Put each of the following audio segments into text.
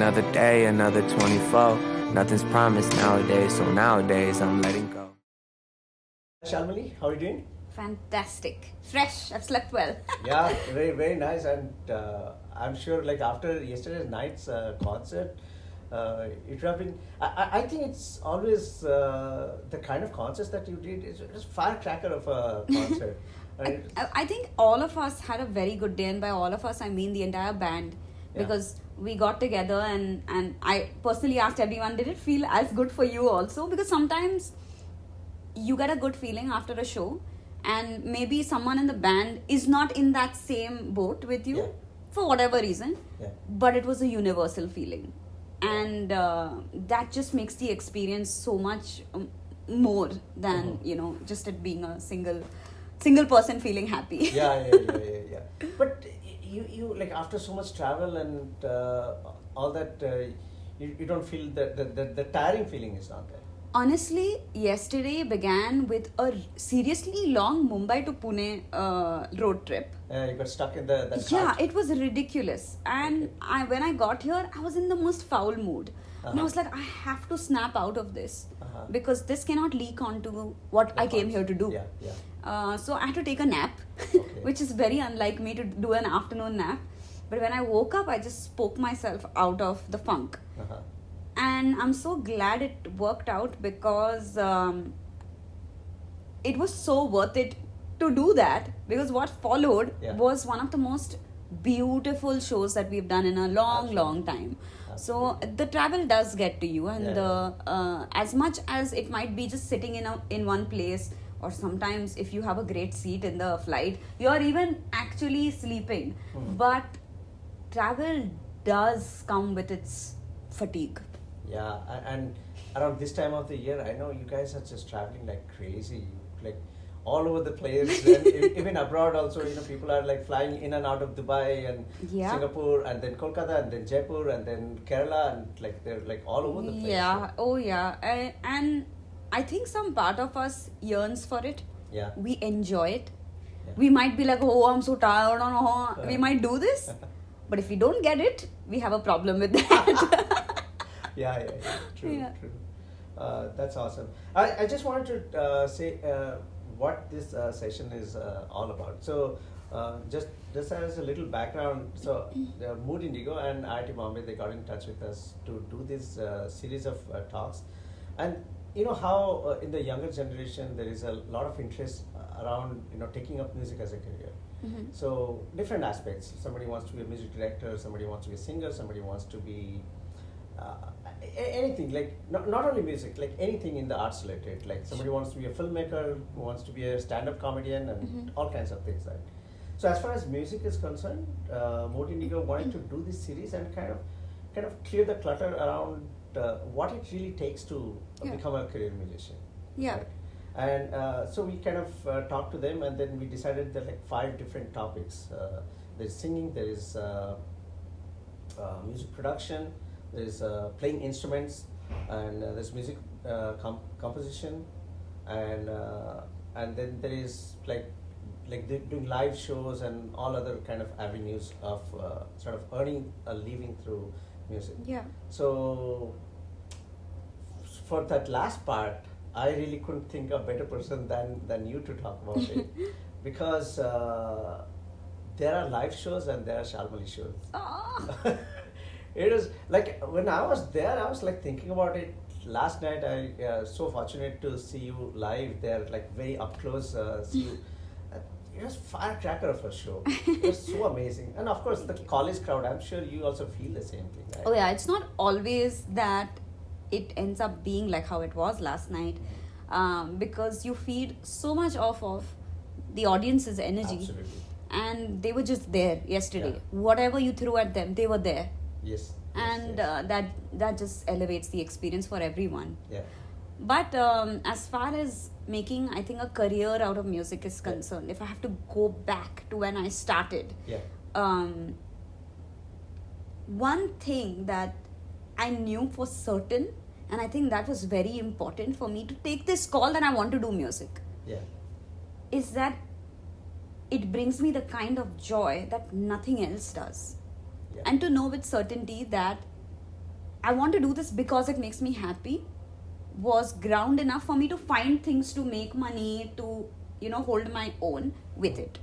another day, another 24. Nothing's promised nowadays, so nowadays I'm letting go. Shalmali, how are you doing? Fantastic. Fresh. I've slept well. Yeah, very, very nice. And I'm sure, like, after yesterday's night's concert, it would have been. I think it's always the kind of concerts that you did. It's firecracker of a concert. I think all of us had a very good day, and by all of us, I mean the entire band. Because we got together and I personally asked everyone, did it feel as good for you also? Because sometimes you get a good feeling after a show, and maybe someone in the band is not in that same boat with you for whatever reason, but it was a universal feeling, and that just makes the experience so much more than just it being a single person feeling happy. Yeah. But you like, after so much travel and all that, you don't feel the tiring feeling is not there. Honestly, yesterday began with a seriously long Mumbai to Pune road trip. You got stuck in the Yeah, it was ridiculous. And when I got here, I was in the most foul mood. And I was like, I have to snap out of this because this cannot leak onto what I came here to do. So I had to take a nap, which is very unlike me to do an afternoon nap. But when I woke up, I just spoke myself out of the funk. And I'm so glad it worked out because it was so worth it to do that, because what followed was one of the most beautiful shows that we've done in a long time. So the travel does get to you, and as much as it might be just sitting in one place, or sometimes if you have a great seat in the flight, you're even actually sleeping. But travel does come with its fatigue. Yeah, and around this time of the year, I know you guys are just traveling like crazy, like all over the place. And even abroad also, people are like flying in and out of Dubai and Singapore, and then Kolkata, and then Jaipur, and then Kerala, and like they're like all over the place. Yeah, and I think some part of us yearns for it. Yeah. We enjoy it. We might be like, oh, I'm so tired, we might do this. But if we don't get it, we have a problem with that. Yeah. True. That's awesome. I just wanted to say what this session is all about. So just as a little background, so Mood Indigo and IIT Bombay, they got in touch with us to do this series of talks. And you know how in the younger generation there is a lot of interest around taking up music as a career. So different aspects. Somebody wants to be a music director, somebody wants to be a singer, somebody wants to be anything, like not only music, like anything in the arts related. Like somebody wants to be a filmmaker, who wants to be a stand-up comedian, and all kinds of things, right? So as far as music is concerned, Mood Indigo wanted to do this series and kind of clear the clutter around what it really takes to become a career musician. Yeah. Right? And so we kind of talked to them, and then we decided there are like 5 different topics. There's singing, there is music production, there is playing instruments, and there's music composition, and then there is like doing live shows and all other kind of avenues of sort of earning a living through music. Yeah. So for that last part, I really couldn't think of a better person than you to talk about it, because there are live shows and there are Shalmali shows. It is like, when I was there, I was like thinking about it last night. I so fortunate to see you live there, like very up close. See you. It was firecracker of a show. It was so amazing, and of course the college crowd. I'm sure you also feel the same thing, right? Oh yeah, it's not always that it ends up being like how it was last night, because you feed so much off of the audience's energy. Absolutely. And they were just there yesterday. Whatever you threw at them, they were there. Yes. And that just elevates the experience for everyone. Yeah. But as far as making, I think, a career out of music is concerned, if I have to go back to when I started, one thing that I knew for certain, and I think that was very important for me to take this call that I want to do music, is that it brings me the kind of joy that nothing else does. And to know with certainty that I want to do this because it makes me happy was ground enough for me to find things to make money, to, hold my own with it.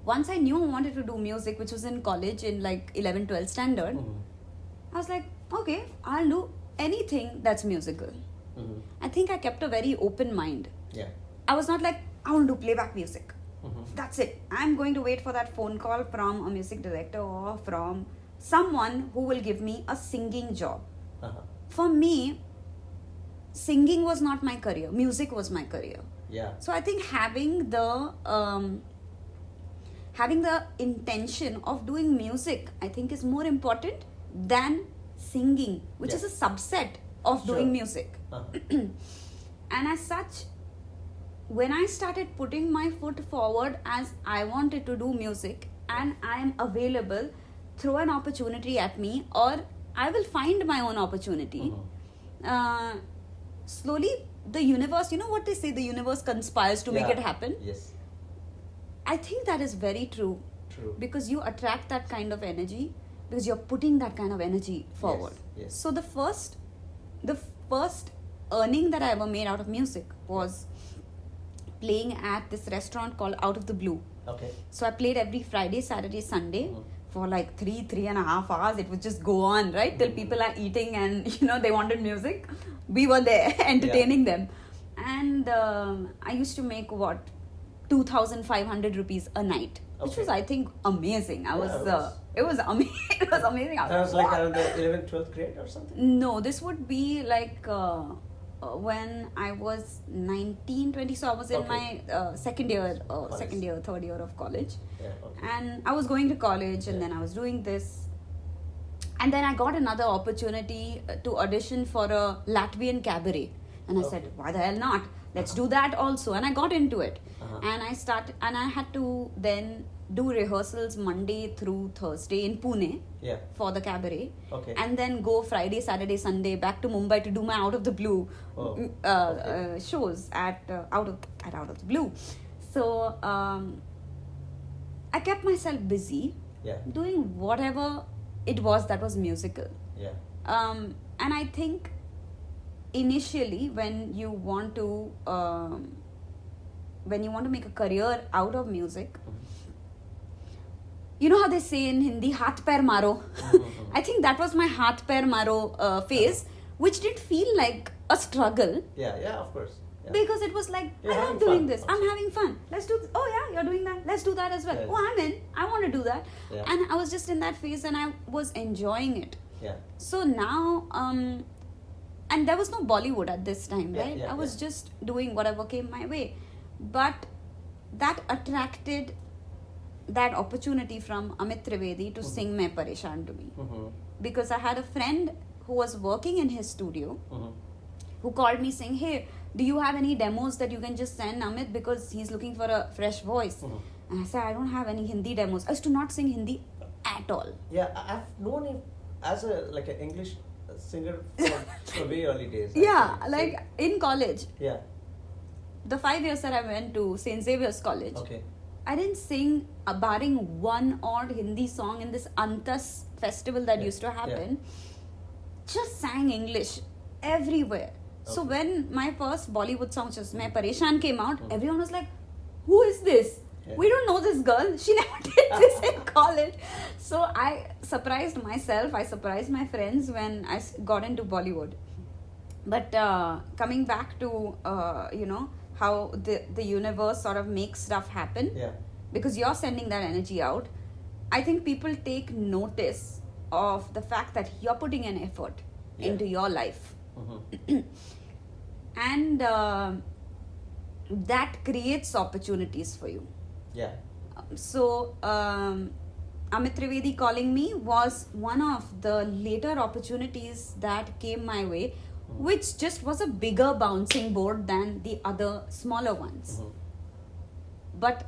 Once I knew I wanted to do music, which was in college in like 11, 12 standard, I was like, okay, I'll do anything that's musical. I think I kept a very open mind. Yeah. I was not like, I want to do playback music. That's it. I'm going to wait for that phone call from a music director or from someone who will give me a singing job. For me, singing was not my career. Music was my career. Yeah. So I think having the intention of doing music, I think, is more important than singing, which is a subset of doing music. And as such, when I started putting my foot forward as I wanted to do music and I am available, throw an opportunity at me or I will find my own opportunity. Slowly, the universe, you know what they say, the universe conspires to make it happen. Yes. I think that is very true. True. Because you attract that kind of energy because you're putting that kind of energy forward. Yes. So the first earning that I ever made out of music was playing at this restaurant called Out of the Blue. Okay. So I played every Friday, Saturday, Sunday for like 3.5 hours. It would just go on, right? Till people are eating and, they wanted music. We were there entertaining them. And I used to make 2,500 rupees a night, which was, I think, amazing. It was amazing. It was amazing. That was like around the 11th, 12th grade or something? No, this would be like when I was 19, 20. So I was in my second year, third year of college. Yeah, okay. And I was going to college and then I was doing this. And then I got another opportunity to audition for a Latvian cabaret. And I said, why the hell not? Let's do that also. And I got into it. And I had to then do rehearsals Monday through Thursday in Pune for the cabaret. Okay. And then go Friday, Saturday, Sunday back to Mumbai to do my Out of the Blue shows at Out of the Blue. So I kept myself busy doing whatever it was that was musical. Yeah. And I think initially when you want to make a career out of music, you know how they say in Hindi, haath pair maro. I think that was my haath pair maro phase, which did feel like a struggle. Yeah, of course. Yeah. Because it was like, I love doing this. I'm having fun. Let's do this. Oh yeah, you're doing that. Let's do that as well. Yeah. Oh, I'm in. I want to do that. Yeah. And I was just in that phase and I was enjoying it. Yeah. So now, and there was no Bollywood at this time, right? I was just doing whatever came my way. But that attracted that opportunity from Amit Trivedi to sing Main Pareshan to me. Because I had a friend who was working in his studio who called me saying, hey, do you have any demos that you can just send Amit because he's looking for a fresh voice? And I said, I don't have any Hindi demos. I used to not sing Hindi at all. Yeah, I've known him as an English singer from very early days. Yeah, like in college. Yeah. The 5 years that I went to St. Xavier's College, I didn't sing, barring one odd Hindi song in this Antas festival that used to happen. Just sang English everywhere. So when my first Bollywood song, which was Main Pareshan, came out, everyone was like, who is this? We don't know this girl. She never did this in college. So I surprised myself. I surprised my friends when I got into Bollywood. But coming back to, how the universe sort of makes stuff happen. Yeah. Because you're sending that energy out. I think people take notice of the fact that you're putting an effort into your life. And that creates opportunities for you. Yeah. So Amit Trivedi calling me was one of the later opportunities that came my way, which just was a bigger bouncing board than the other smaller ones. But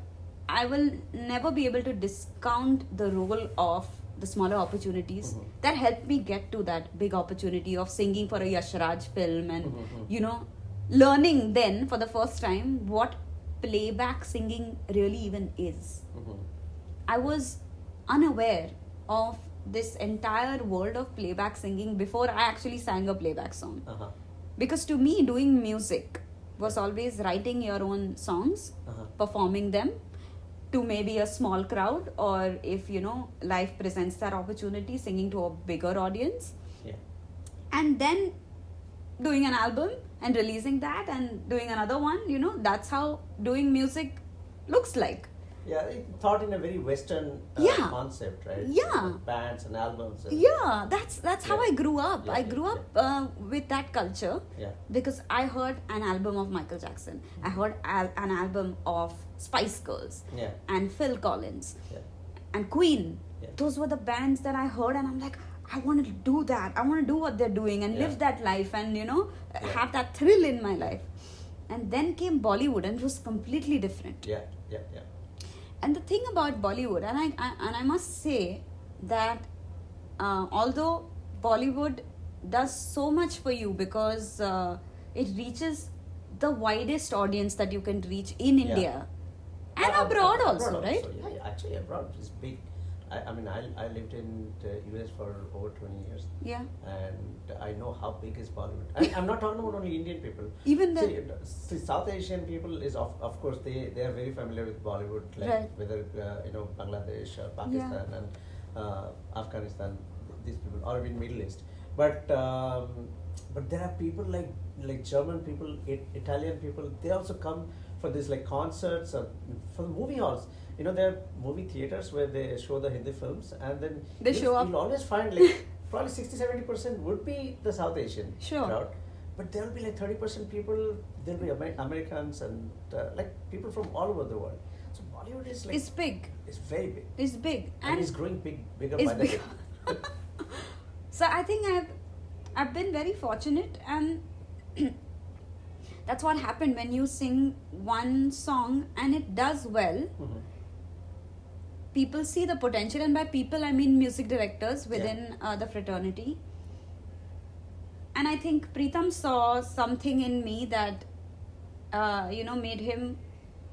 I will never be able to discount the role of the smaller opportunities that helped me get to that big opportunity of singing for a Yash Raj film and, learning then for the first time what playback singing really even is. I was unaware of this entire world of playback singing before I actually sang a playback song. Uh-huh. Because to me, doing music was always writing your own songs, performing them to maybe a small crowd, or if life presents that opportunity, singing to a bigger audience. Yeah. And then doing an album and releasing that and doing another one. That's how doing music looks like. Yeah, it thought in a very Western Yeah. concept, right? Yeah. Bands and albums. And Yeah, that's how Yeah. I grew up. Yeah, I grew up with that culture. Yeah. Because I heard an album of Michael Jackson. I heard an album of Spice Girls Yeah. and Phil Collins Yeah. and Queen. Yeah. Those were the bands that I heard, and I'm like, I want to do that. I want to do what they're doing and Yeah. live that life and have that thrill in my life. And then came Bollywood, and it was completely different. Yeah. Yeah. Yeah. And the thing about Bollywood, and I must say that although Bollywood does so much for you because it reaches the widest audience that you can reach in India and abroad also, right? Yeah, actually abroad is big. I mean, I lived in the US for over 20 years. Yeah. And I know how big is Bollywood. I'm not talking about only Indian people. Even the See, South Asian people is of course they are very familiar with Bollywood, like Right. whether Bangladesh or Pakistan and Afghanistan, these people, or in Middle East. But there are people like German people, Italian people. They also come for this like concerts or for the movie halls. There are movie theaters where they show the Hindi films, and then They show up. You'll always find like probably 60-70% would be the South Asian Sure. crowd, but there'll be like 30% people. There'll be Americans and like people from all over the world. So Bollywood is like it's big. It's very big, It's big. and it's growing bigger it's by the big. day. So I think I've been very fortunate, and that's what happened when you sing one song and it does well. Mhm. People see the potential, and by people I mean music directors within the fraternity. And I think Preetham saw something in me that made him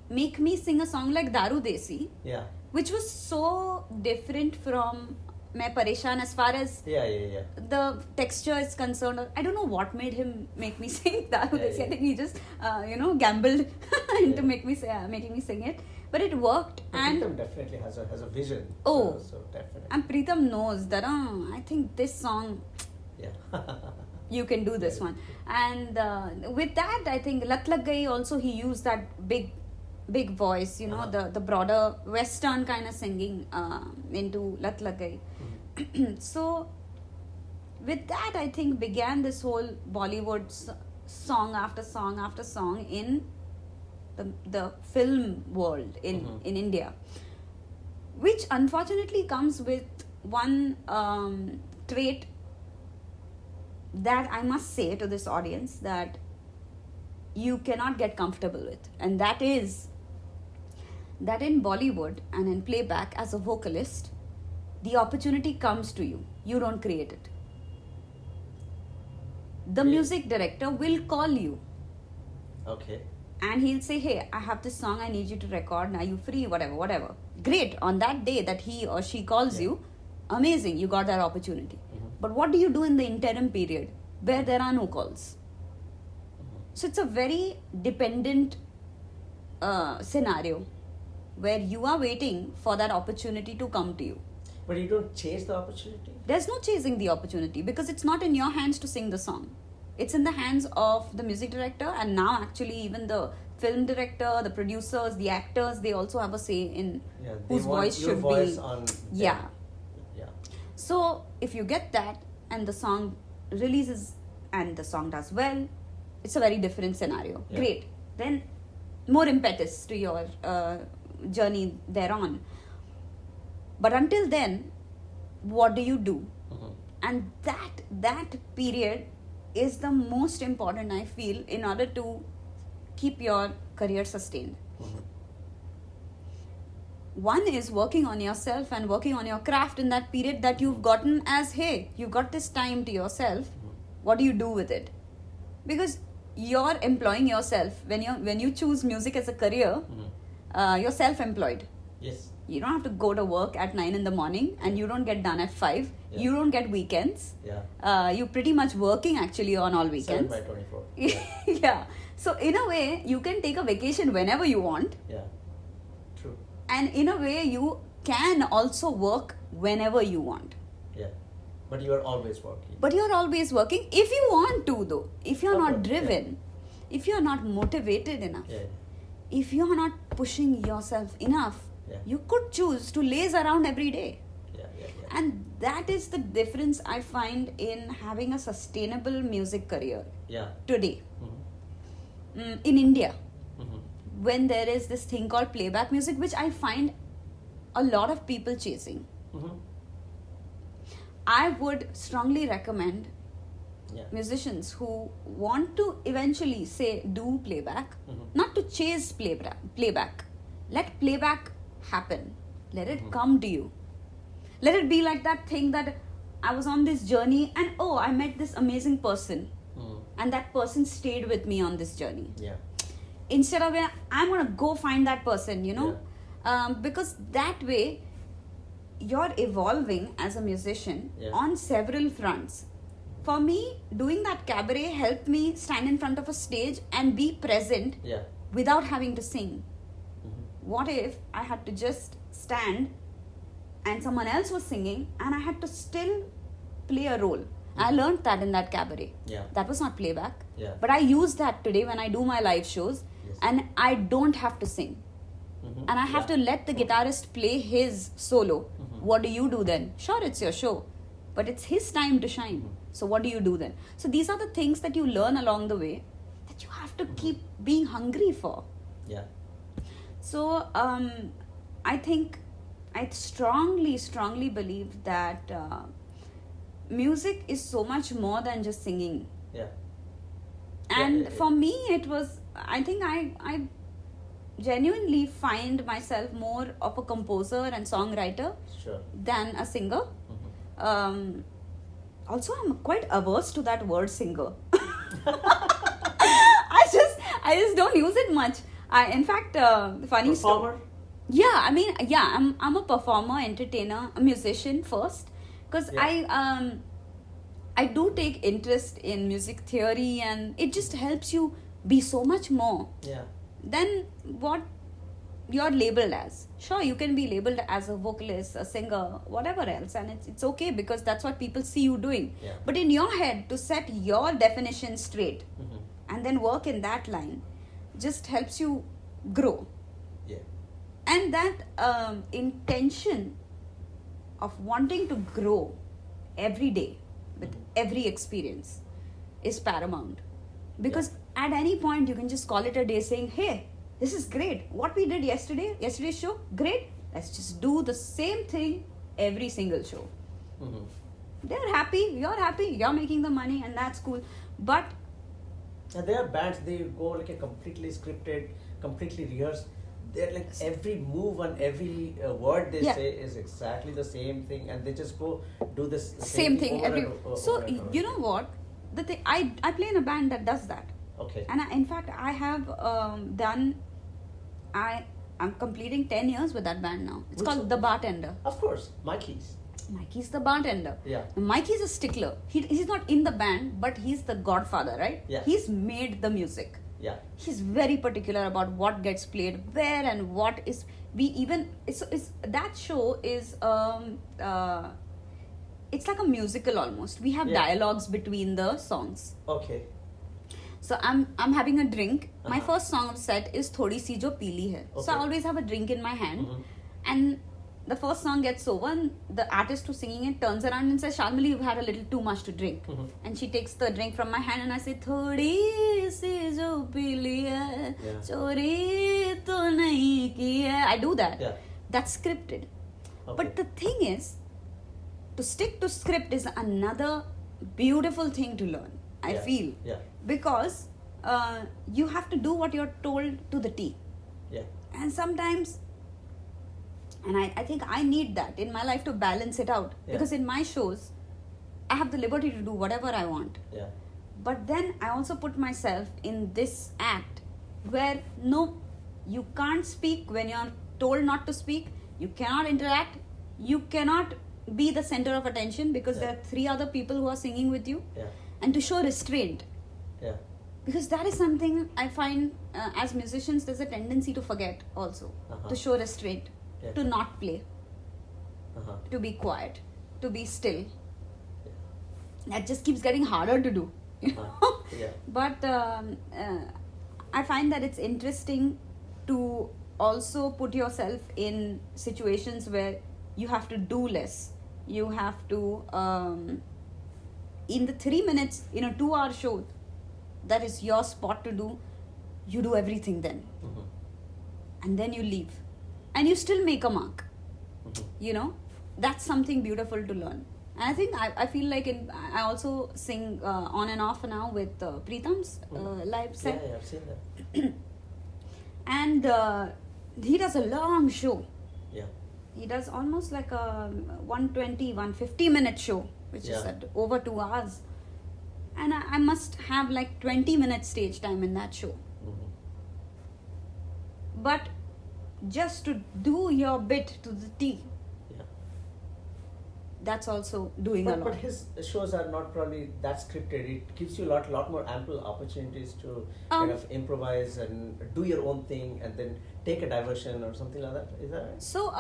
make me sing a song like Daru Desi, Yeah, which was so different from Main Pareshan as far as yeah. the texture is concerned. I don't know what made him make me sing Daru Yeah, Desi. yeah. I think he just gambled into Yeah. making me sing it, but it worked. But And Preetham definitely has a vision. Oh. so definitely. and Preetham knows that I think this song Yeah. you can do this Right. one. And with that, I think Lat Lag Gayi also, he used that big voice, the broader western kind of singing into Lat Lag Gayi. So with that, I think began this whole Bollywood song after song after song in the film world in India, which unfortunately comes with one trait that I must say to this audience that you cannot get comfortable with, and that is that in Bollywood and in playback, as a vocalist, the opportunity comes to you. You don't create it. The music director will call you Okay. and he'll say, hey, I have this song, I need you to record, are you free, whatever. Great. On that day that he or she calls you, amazing, you got that opportunity. But what do you do in the interim period where there are no calls? So it's a very dependent scenario where you are waiting for that opportunity to come to you. But you don't chase the opportunity? There's no chasing the opportunity because it's not in your hands to sing the song. It's in the hands of the music director, and now actually even the film director, the producers, the actors, they also have a say in Yeah, they whose want voice your should voice be. on Yeah. Yeah. So if you get that and the song releases and the song does well, it's a very different scenario. Yeah. Great. Then more impetus to your journey thereon. But until then, what do you do? And that period is the most important, I feel, in order to keep your career sustained. One is working on yourself and working on your craft in that period that you've gotten as, hey, you got this time to yourself. What do you do with it? Because you're employing yourself. When you choose music as a career, you're self-employed. Yes. You don't have to go to work at 9 in the morning and you don't get done at 5. Yeah. You don't get weekends. Yeah. You're pretty much working actually on all weekends. 7/24. Yeah. So in a way, you can take a vacation whenever you want. Yeah. True. And in a way, you can also work whenever you want. Yeah. But you are always working. But you're always working if you want to, though. If you're not Okay, driven, if you're not motivated enough, Yeah. if you're not pushing yourself enough, Yeah. you could choose to laze around every day. Yeah. And that is the difference I find in having a sustainable music career Yeah. today. Mm-hmm. In India, Mm-hmm. when there is this thing called playback music, which I find a lot of people chasing, Mm-hmm. I would strongly recommend Yeah. musicians who want to eventually say do playback, Mhm. not to chase playback. Let playback happen. Let it Mhm. come to you. Let it be like that thing that I was on this journey and oh, I met this amazing person Mm. and that person stayed with me on this journey. Yeah. Instead of I'm gonna go find that person, you know, because that way you're evolving as a musician Yeah. on several fronts. For me, doing that cabaret helped me stand in front of a stage and be present Yeah. without having to sing. Mm-hmm. What if I had to just stand and someone else was singing and I had to still play a role? I learned that in that cabaret. Yeah. That was not playback. Yeah. But I use that today when I do my live shows. Yes. And I don't have to sing. Mm-hmm. And I have to let the guitarist play his solo. Mhm. What do you do then? Sure, it's your show. But it's his time to shine. So what do you do then? So these are the things that you learn along the way that you have to keep being hungry for. Yeah. So I think I strongly believe that music is so much more than just singing. Yeah. And Yeah. for me, it was, I think I genuinely find myself more of a composer and songwriter Sure. than a singer. Mm-hmm. Also, I'm quite averse to that word singer. I just don't use it much. In fact, funny story. Performer? Yeah, I mean, yeah, I'm a performer, entertainer, a musician first, because Yeah. I do take interest in music theory, and it just helps you be so much more Yeah. than what you're labeled as. Sure, you can be labeled as a vocalist, a singer, whatever else, and it's okay because that's what people see you doing. Yeah. But in your head, to set your definition straight Mm-hmm. and then work in that line just helps you grow. Yeah. And that intention of wanting to grow every day with every experience is paramount. Because at any point you can just call it a day saying, hey, this is great. What we did yesterday's show, great. Let's just do the same thing every single show. Mm-hmm. They're happy, you're making the money, and that's cool. But And there are bands, they go like a completely scripted, completely rehearsed. They're like every move and every word they Yeah. say is exactly the same thing, and they just go do this the same thing over every. and over So and over. you know what? The thing I play in a band that does that. Okay. And in fact, I have I'm completing 10 years with that band now. It's Which called one? The Bartender. Of course, Mikey's. Mikey's the bartender. Yeah. Mikey's a stickler. He's not in the band, but he's the godfather, right? Yeah. He's made the music. Yeah. He's very particular about what gets played where and what is. It's that show is it's like a musical almost. We have Yeah. dialogues between the songs. Okay. So I'm having a drink. My Uh-huh. first song of set is Thodi Si Jo Peeli Hai. So I Okay. always have a drink in my hand. Mhm. And the first song gets over and the artist who's singing it turns around and says, Shalmali, you've had a little too much to drink. Mhm. And she takes the drink from my hand and I say, Thodi Si Jo Peeli Hai, Yeah. Chori to nahi ki hai. I do that. Yeah. That's scripted. Okay. But the thing is, to stick to script is another beautiful thing to learn, I Yeah. feel. Yeah. Because you have to do what you're told to the T. Yeah. And sometimes, and I think I need that in my life to balance it out. Yeah. Because in my shows, I have the liberty to do whatever I want. Yeah. But then I also put myself in this act where no, you can't speak when you're told not to speak. You cannot interact. You cannot be the center of attention because there are 3 other people who are singing with you. Yeah. And to show restraint. Yeah. Because that is something I find as musicians there's a tendency to forget also. To show restraint. Yeah. To not play. To be quiet. To be still. Yeah. That just keeps getting harder to do. Yeah. But I find that it's interesting to also put yourself in situations where you have to do less. You have to, in the 3 minutes, in a 2-hour show, that is your spot to do, you do everything then. And then you leave. And you still make a mark. You know, that's something beautiful to learn. And I think I feel like I also sing on and off now with Preetham's live set. Yeah, I've seen that. And he does a long show. Yeah. He does almost like a 150 minute show, which is at over 2 hours. And I must have like 20 minutes stage time in that show. But just to do your bit to the T, that's also doing a lot. But his shows are not probably that scripted. It gives you a lot more ample opportunities to kind of improvise and do your own thing and then take a diversion or something like that. Is that right? So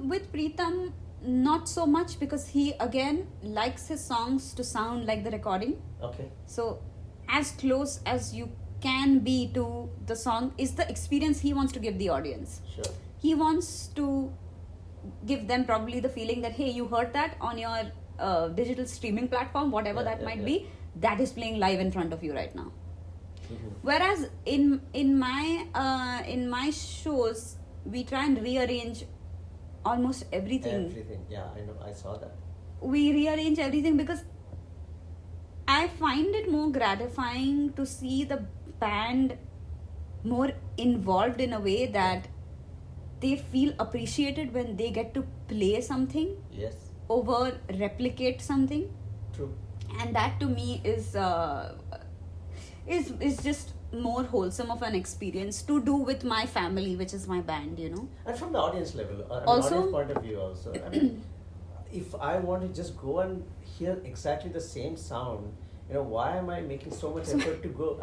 with Preetham, not so much because he again likes his songs to sound like the recording. Okay. So as close as you can be to the song is the experience he wants to give the audience. Sure. He wants to give them probably the feeling that, hey, you heard that on your digital streaming platform, whatever that might be, that is playing live in front of you right now. Whereas in my shows, we try and rearrange almost everything. Everything, yeah, I know, I saw that. We rearrange everything because I find it more gratifying to see the band more involved in a way that they feel appreciated when they get to play something. Yes. Over replicate something. True. And that to me is just more wholesome of an experience to do with my family, which is my band, you know. And from the audience level, Also, audience point of view also. I mean, if I want to just go and hear exactly the same sound, you know, why am I making so much effort to go?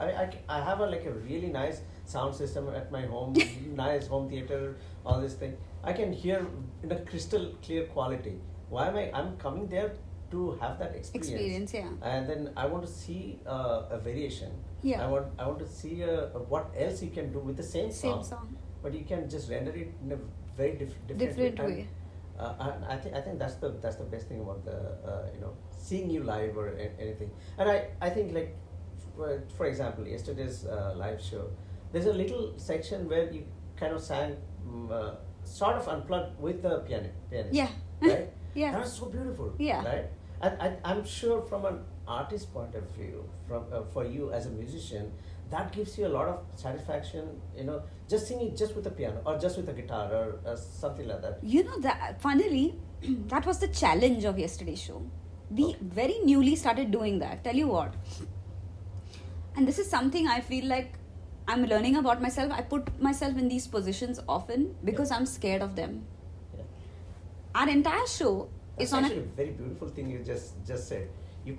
I have a really nice sound system at my home, nice home theater, all this thing. I can hear in a crystal clear quality. Why am I'm coming there to have that experience? Yeah. And then I want to see a variation. Yeah. I want to see what else you can do with the same song. But you can just render it in a very different way. And I think that's the best thing about the seeing you live or anything. And I think for example, yesterday's live show, there's a little section where you kind of sang sort of unplugged with the pianist. Yeah. Right? Yeah. That was so beautiful. Yeah. Right? And I'm sure from an artist point of view, for you as a musician, that gives you a lot of satisfaction, just singing just with the piano or just with the guitar or something like that. You know, that funnily, that was the challenge of yesterday's show. We very newly started doing that. Tell you what. And this is something I feel like I'm learning about myself. I put myself in these positions often because I'm scared of them. Yeah. Our entire show That's is on actually a very beautiful thing you just said. You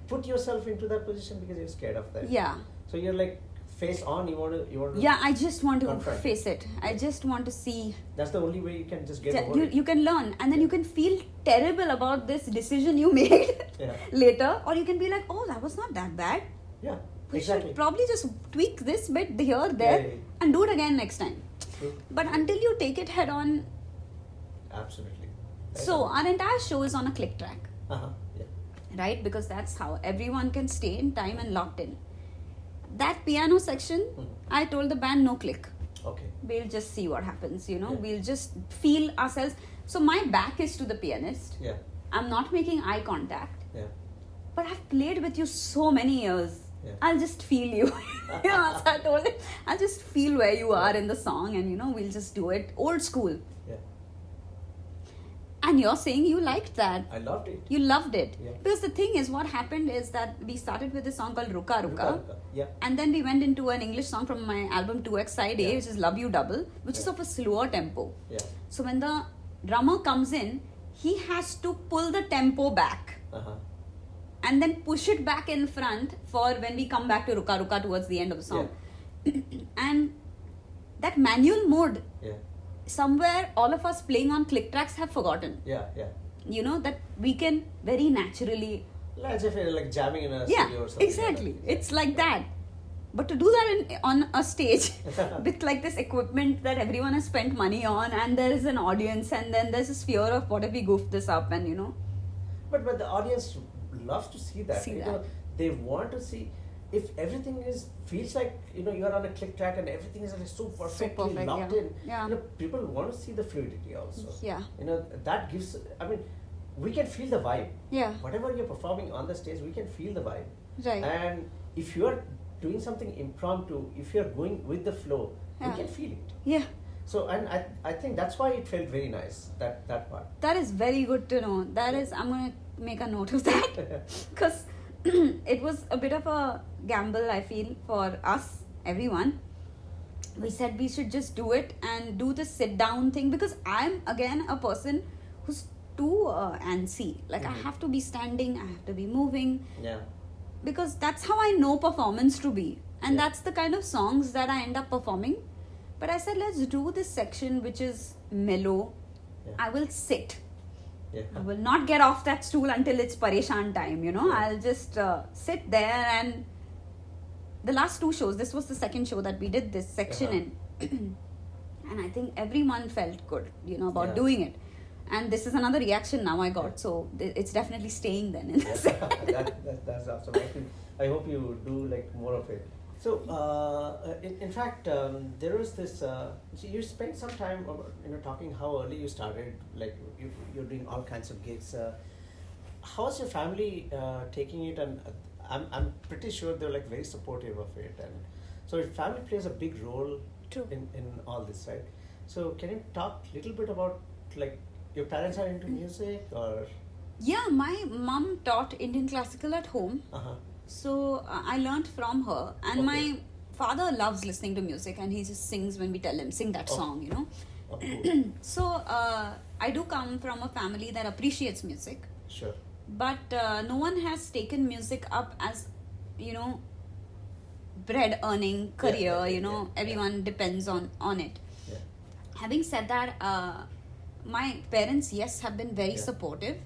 put yourself into that position because you're scared of that. Yeah. So you're like face on. You want to. Yeah, I just want to confront. face it. I just want to see. That's the only way you can just get over it. You can learn, and then you can feel terrible about this decision you made later, or you can be like, oh, that was not that bad. Yeah. We exactly. should probably just tweak this bit here, there, and do it again next time. True. But until you take it head on. Absolutely. So our entire show is on a click track. Yeah. Right? Because that's how everyone can stay in time and locked in. That piano section, I told the band no click. Okay. We'll just see what happens, We'll just feel ourselves. So my back is to the pianist. Yeah. I'm not making eye contact. Yeah. But I've played with you so many years. Yeah. I'll just feel you. So I told him, I'll just feel where you are in the song and, we'll just do it old school. Yeah. And you're saying you liked that. I loved it. You loved it. Yeah. Because the thing is, what happened is that we started with a song called Ruka Ruka. Yeah. And then we went into an English song from my album 2X Side A, Yeah. which is Love You Double, which is Yeah. of a slower tempo. Yeah. So when the drummer comes in, he has to pull the tempo back Uh-huh. and then push it back in front for when we come back to Ruka Ruka towards the end of the song. And that manual mode, Yeah. somewhere all of us playing on click tracks have forgotten. Yeah. Yeah. You know, that we can very naturally. As if you're like jamming in a Yeah, studio or something. exactly. Like that. It's like that. But to do that on a stage with like this equipment that everyone has spent money on, and there is an audience, and then there's this fear of what if we goof this up, and you know. But the audience loves to see that. See you that. know, they want to see if everything feels like you're on a click track and everything is like so perfectly perfect, locked yeah. in. Yeah. People want to see the fluidity also. Yeah. That gives. I mean, we can feel the vibe. Yeah. Whatever you're performing on the stage, we can feel the vibe. Right. And if you're doing something impromptu, if you're going with the flow, Yeah. we can feel it. Yeah. So, and I think that's why it felt very nice, that part. That is very good to know. That is, I'm going to make a note of that. Because it was a bit of a gamble, I feel, for us, everyone. We said we should just do it and do the sit down thing, because I'm again a person who's too antsy. Like, I have to be standing, I have to be moving. Yeah. Because that's how I know performance to be. And Yeah. that's the kind of songs that I end up performing. But I said, let's do this section which is mellow. Yeah. I will sit. Yeah. I will not get off that stool until it's Pareshan time, you know. Yeah. I'll just sit there. And the last two shows, this was the second show that we did this section in. And I think everyone felt good, about Yeah. doing it. And this is another reaction now I got. Yeah. So it's definitely staying then in the Yeah. set. That's awesome. I hope you do like more of it. So, in fact, there was this. So you spent some time, talking how early you started. Like you're doing all kinds of gigs. How's your family taking it? And I'm pretty sure they're like very supportive of it. And so your family plays a big role True. in all this, right? So can you talk a little bit about like your parents are into music or? Yeah, my mom taught Indian classical at home. Uh-huh. So I learnt from her. And Okay. my father loves listening to music, and he just sings when we tell him, sing that Oh. song, Oh, cool. So I do come from a family that appreciates music. Sure. But no one has taken music up as, bread earning career, yeah. everyone depends on it. Yeah. Having said that, my parents, yes, have been very Yeah. supportive.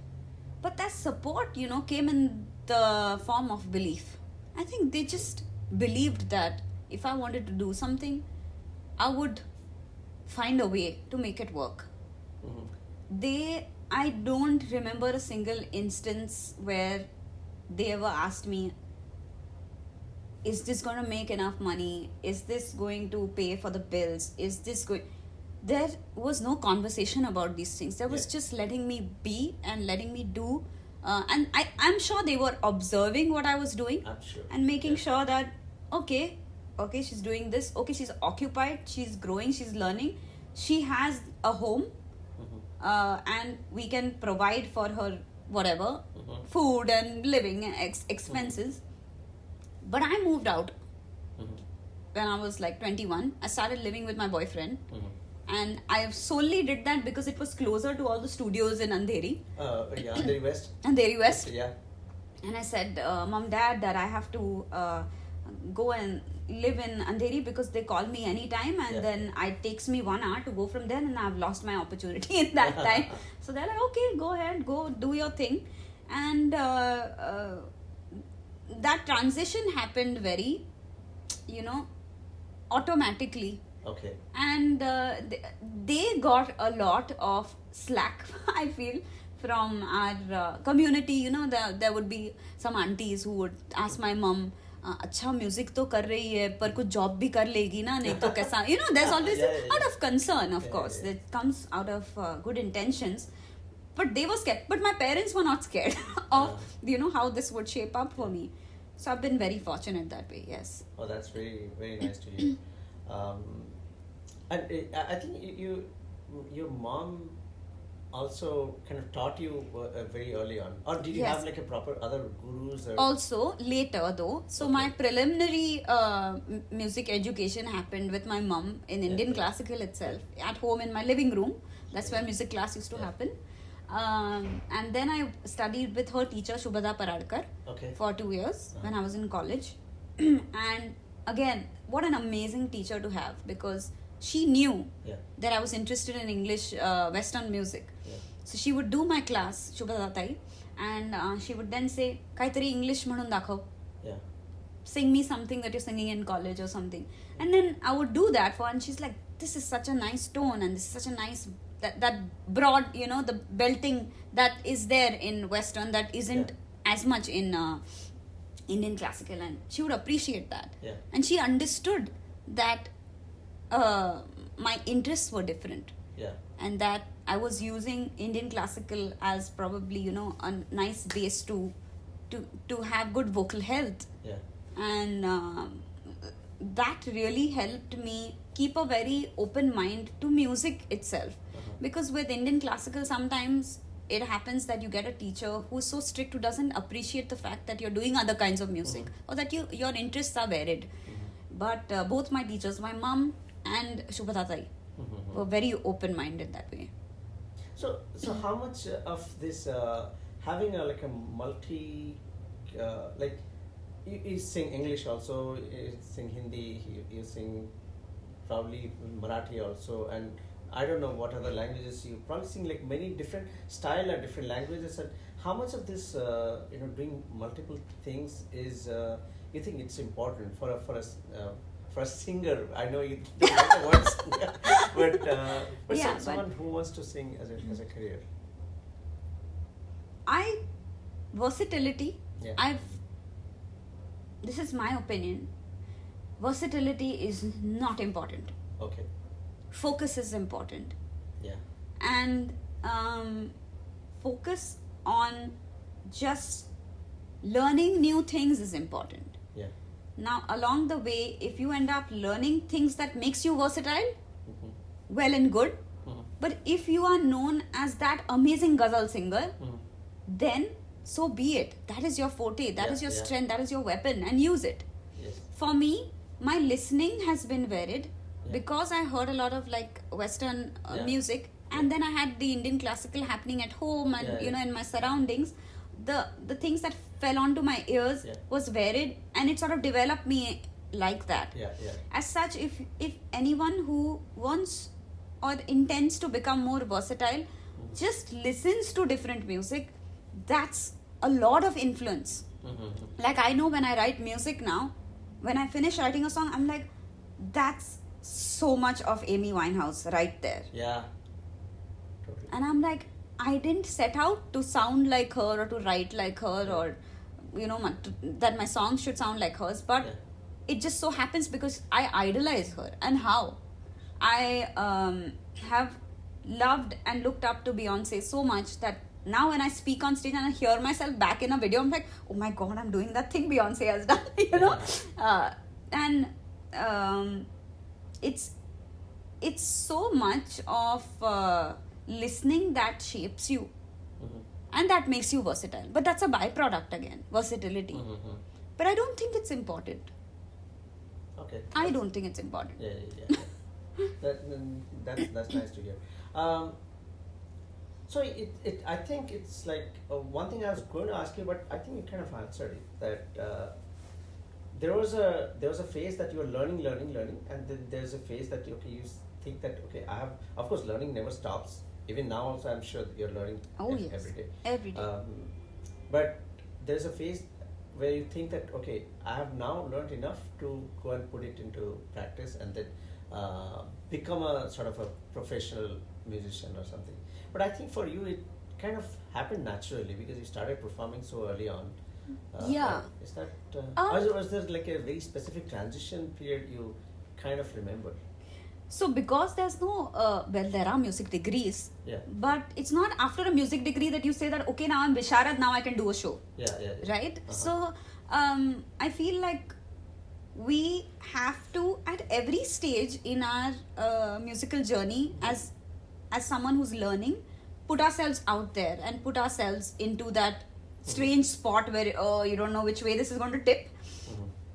But that support, came in the form of belief. I think they just believed that if I wanted to do something, I would find a way to make it work. Mm-hmm. I don't remember a single instance where they ever asked me, is this going to make enough money? Is this going to pay for the bills? Is this going... There was no conversation about these things. There was Yeah. just letting me be and letting me do. And I'm sure they were observing what I was doing. I'm sure. And making Yeah. sure that, okay, she's doing this. Okay, she's occupied. She's growing. She's learning. She has a home. And we can provide for her whatever, food and living expenses. But I moved out when I was like 21. I started living with my boyfriend. And I solely did that because it was closer to all the studios in Andheri. Yeah, Andheri West. Andheri West. Yeah. And I said, Mom, Dad, that I have to go and live in Andheri because they call me anytime, and Yeah. then it takes me 1 hour to go from there, and I've lost my opportunity in that time. So they're like, okay, go ahead, go do your thing. And that transition happened very, automatically. Okay. And they got a lot of slack, I feel, from our community. There would be some aunties who would ask my mom, अच्छा music तो कर रही है पर कुछ job भी कर लेगी ना, नहीं तो कैसा, there's always out of concern, of course, that comes out of good intentions. But they were scared. But my parents were not scared of how this would shape up for me. So I've been very fortunate that way. Yes. Oh, that's very, very nice to hear. And I think your mom also kind of taught you very early on, or did you Yes. have like a proper other gurus? Or? Also later though, so Okay. my preliminary music education happened with my mum in Indian Yeah. classical itself, at home in my living room. That's Yeah. where music class used to Yeah. happen. And then I studied with her teacher Shubhada Paradkar Okay. for 2 years when Uh-huh. I was in college. And again, what an amazing teacher to have, because she knew Yeah. that I was interested in English Western music. Yeah. So she would do my class, Shubhada Tai, and she would then say, "Kaitari English म्हणून दाखव. Yeah. Sing me something that you're singing in college or something." And then I would do that for her, and she's like, "This is such a nice tone, and this is such a nice that broad, the belting that is there in Western that isn't as much in Indian classical," and she would appreciate that. Yeah. And she understood that my interests were different, Yeah. and that I was using Indian classical as probably a nice base to have good vocal health. Yeah. And that really helped me keep a very open mind to music itself. Because with Indian classical, sometimes it happens that you get a teacher who's so strict, who doesn't appreciate the fact that you're doing other kinds of music, or that your interests are varied. But both my teachers, my mom and Shubhada Tai, were very open-minded that way. So how much of this having like a multi like you sing English also, you sing Hindi, you sing probably Marathi also, and I don't know what other languages you probably sing, like many different style and different languages. And how much of this doing multiple things is you think it's important for a singer? I know you don't like the word singer, but Yeah, someone who wants to sing as a career. Versatility, Yeah. this is my opinion, versatility is not important. Okay. Focus is important. Yeah. And focus on just learning new things is important. Yeah. Now, along the way, if you end up learning things that makes you versatile, Mhm. well and good. Mhm. But if you are known as that amazing ghazal singer, Mhm. then so be it. That is your forte, that is your strength, that is your weapon, and use it. Yes. For me, my listening has been varied Yeah. because I heard a lot of like Western Yeah. music, and then I had the Indian classical happening at home, and in my surroundings. The things that fell onto my ears was varied, and it sort of developed me like that. Yeah. Yeah. As such, if anyone who wants or intends to become more versatile just listens to different music, that's a lot of influence. Mhm. Like, I know when I write music now, when I finish writing a song, I'm like, that's so much of Amy Winehouse right there. Yeah. Totally. And I'm like, I didn't set out to sound like her or to write like her, or that my songs should sound like hers, but it just so happens because I idolize her. And how I have loved and looked up to Beyonce so much that now when I speak on stage and I hear myself back in a video, I'm like, oh my god, I'm doing that thing Beyonce has done. And it's so much of listening that shapes you, and that makes you versatile. But that's a byproduct again, versatility. But I don't think it's important. Okay. I don't think it's important. Yeah. That's nice to hear. So I think it's like one thing I was going to ask you, but I think you kind of answered it. That there was a phase that you were learning, and then there's a phase that you think that I have. Of course, learning never stops. Even now, also, I'm sure that you're learning every day. Every day. But there's a phase where you think that I have now learned enough to go and put it into practice, and then become a sort of a professional musician or something. But I think for you it kind of happened naturally because you started performing so early on. Yeah. Is that or was there like a very specific transition period you kind of remember? So because there's no there are music degrees, but it's not after a music degree that you say that now I'm Visharad, now I can do a show. Right? So I feel like we have to, at every stage in our musical journey, as someone who's learning, put ourselves out there and put ourselves into that strange spot where you don't know which way this is going to tip,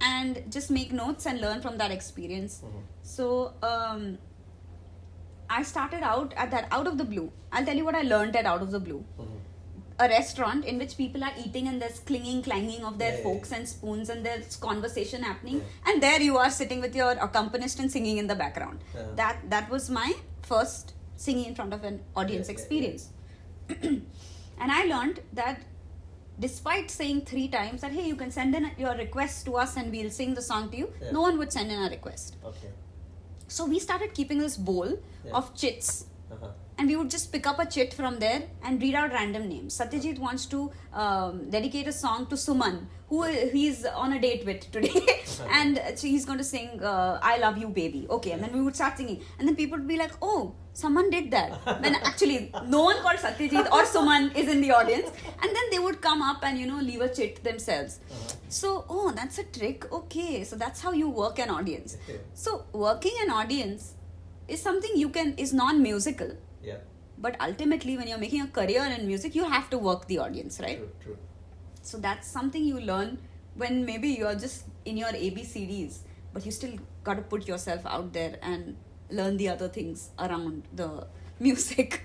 and just make notes and learn from that experience. So I started out at that out of the blue. I'll tell you what I learned at out of the blue. A restaurant in which people are eating and there's clanging of their forks and spoons and there's conversation happening, and there you are sitting with your accompanist and singing in the background. That was my first singing in front of an audience experience. And I learned that despite saying 3 times that hey, you can send in your request to us and we'll sing the song to you, no one would send in a request. So we started keeping this bowl of chits. And we would just pick up a chit from there and read out random names. Satyajit wants to dedicate a song to Suman, who he's on a date with today. And he's going to sing I Love You Baby. Okay, and then we would start singing. And then people would be like, oh, someone did that. When actually no one called Satyajit or Suman is in the audience. And then they would come up and, leave a chit themselves. So, oh, that's a trick. Okay, so that's how you work an audience. So, working an audience is something is non-musical. But ultimately, when you're making a career in music, you have to work the audience, right? True. So that's something you learn when maybe you're just in your ABCDs, but you still got to put yourself out there and learn the other things around the music.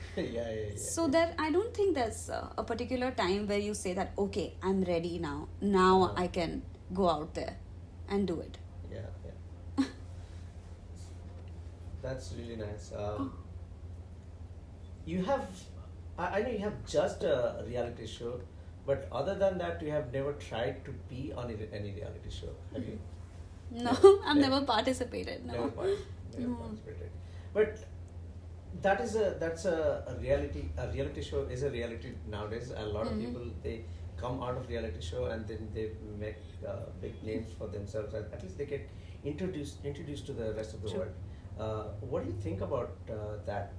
So that I don't think there's a particular time where you say that, okay, I'm ready now. Now I can go out there and do it. That's really nice. You have, I know you have just a reality show, but other than that, you have never tried to be on any reality show, have you? No, I've never participated. No. Never participated. But that's a reality. A reality show is a reality nowadays. A lot of people, they come out of reality show and then they make big names for themselves, and at least they get introduced to the rest of the world. What do you think about that?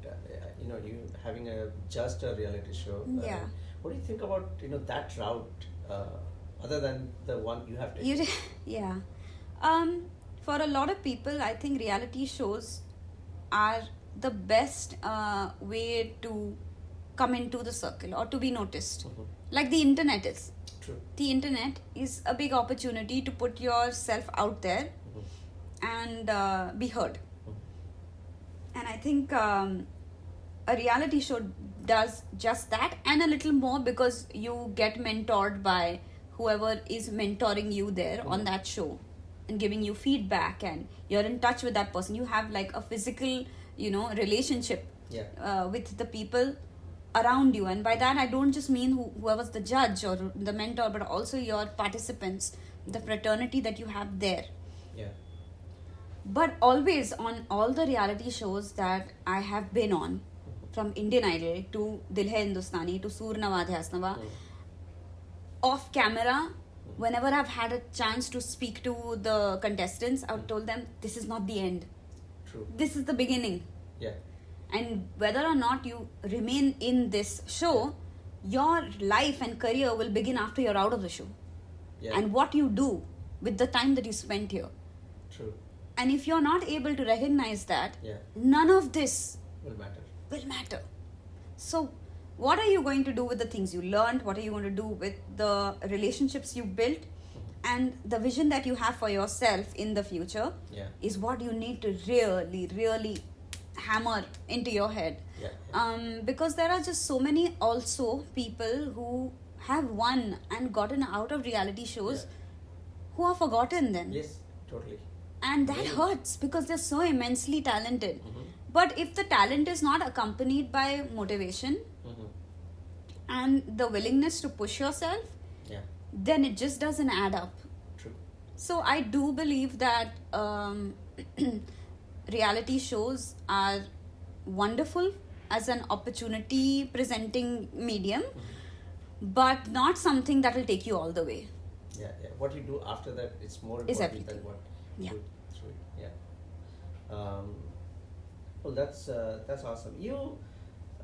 You having just a reality show. What do you think about that route, other than the one you have taken? For a lot of people, I think reality shows are the best way to come into the circle or to be noticed. Like the internet is. True. The internet is a big opportunity to put yourself out there and be heard. And I think a reality show does just that and a little more, because you get mentored by whoever is mentoring you there on that show and giving you feedback, and you're in touch with that person. You have like a physical, relationship with the people around you. And by that, I don't just mean whoever's the judge or the mentor, but also your participants, the fraternity that you have there. But always on all the reality shows that I have been on, from Indian Idol to Dil Hai Hindustani to Sur Nawa Dhyas Nawa, off camera, whenever I've had a chance to speak to the contestants, I've told them, this is not the end. True. This is the beginning. And whether or not you remain in this show, your life and career will begin after you're out of the show. And what you do with the time that you spent here. True. And if you're not able to recognize that, none of this will matter. So what are you going to do with the things you learned? What are you going to do with the relationships you built? And the vision that you have for yourself in the future is what you need to really, really hammer into your head. Because there are just so many also people who have won and gotten out of reality shows who are forgotten then. Yes, totally. And that hurts because they're so immensely talented. But if the talent is not accompanied by motivation and the willingness to push yourself, then it just doesn't add up. True. So I do believe that reality shows are wonderful as an opportunity presenting medium, but not something that will take you all the way. What you do after that is more important than what you do through it. Well, that's awesome. You,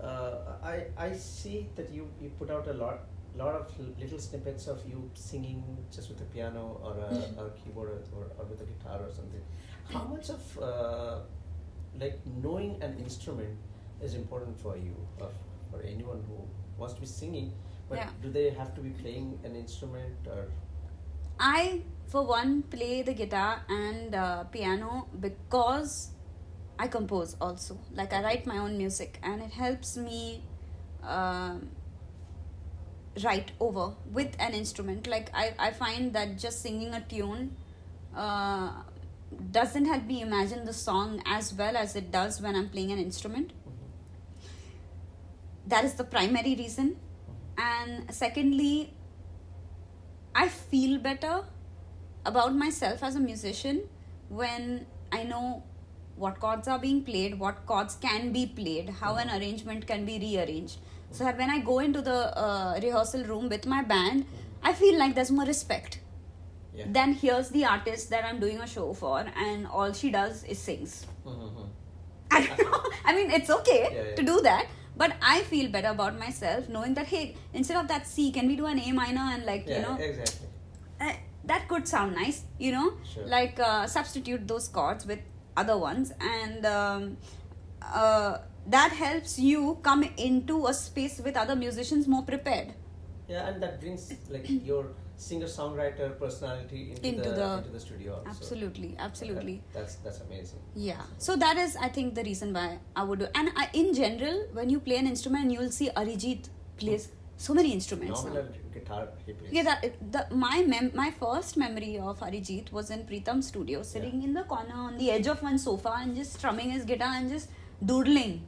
I see that you put out a lot of little snippets of you singing just with a piano or a keyboard or with a guitar or something. How much of like knowing an instrument is important for you? for anyone who wants to be singing, but Yeah. do they have to be playing an instrument or? I, for one, play the guitar and piano because I compose also. Like, I write my own music and it helps me write over with an instrument. Like, I find that just singing a tune doesn't help me imagine the song as well as it does when I'm playing an instrument. That is the primary reason. And secondly, I feel better about myself as a musician when I know what chords are being played, what chords can be played, how an arrangement can be rearranged. So that when I go into the rehearsal room with my band, I feel like there's more respect. Yeah. Then here's the artist that I'm doing a show for, and all she does is sings. I mean, it's okay to do that, but I feel better about myself knowing that, hey, instead of that C, can we do an A minor and Exactly. That could sound nice, Sure. like substitute those chords with other ones, and that helps you come into a space with other musicians more prepared. Yeah, and that brings like your singer-songwriter personality into the studio also. Absolutely. That's amazing. Yeah. So that is, I think, the reason why I would do. And in general, when you play an instrument, you will see Arijit plays so many instruments. Phenomenal guitar he plays. Yeah, my first memory of Arijit was in Pritam's studio, sitting in the corner on the edge of one sofa and just strumming his guitar and just doodling.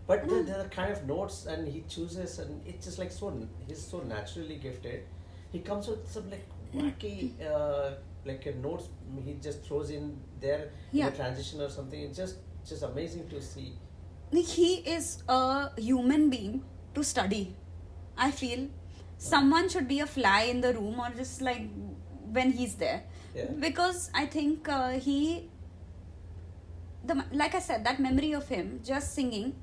But the kind of notes and he chooses, and it's just like he's so naturally gifted. He comes with some like wacky notes he just throws in there in a transition or something. It's just amazing to see. He is a human being to study. I feel someone should be a fly in the room or just like when he's there. Yeah. Because I think like I said, that memory of him just singing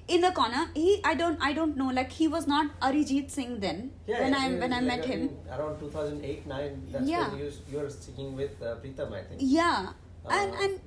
in the corner, I don't know, like he was not Arijit Singh then when I met him around 2008-9. That's when you were singing with Pritam, I think. Yeah. And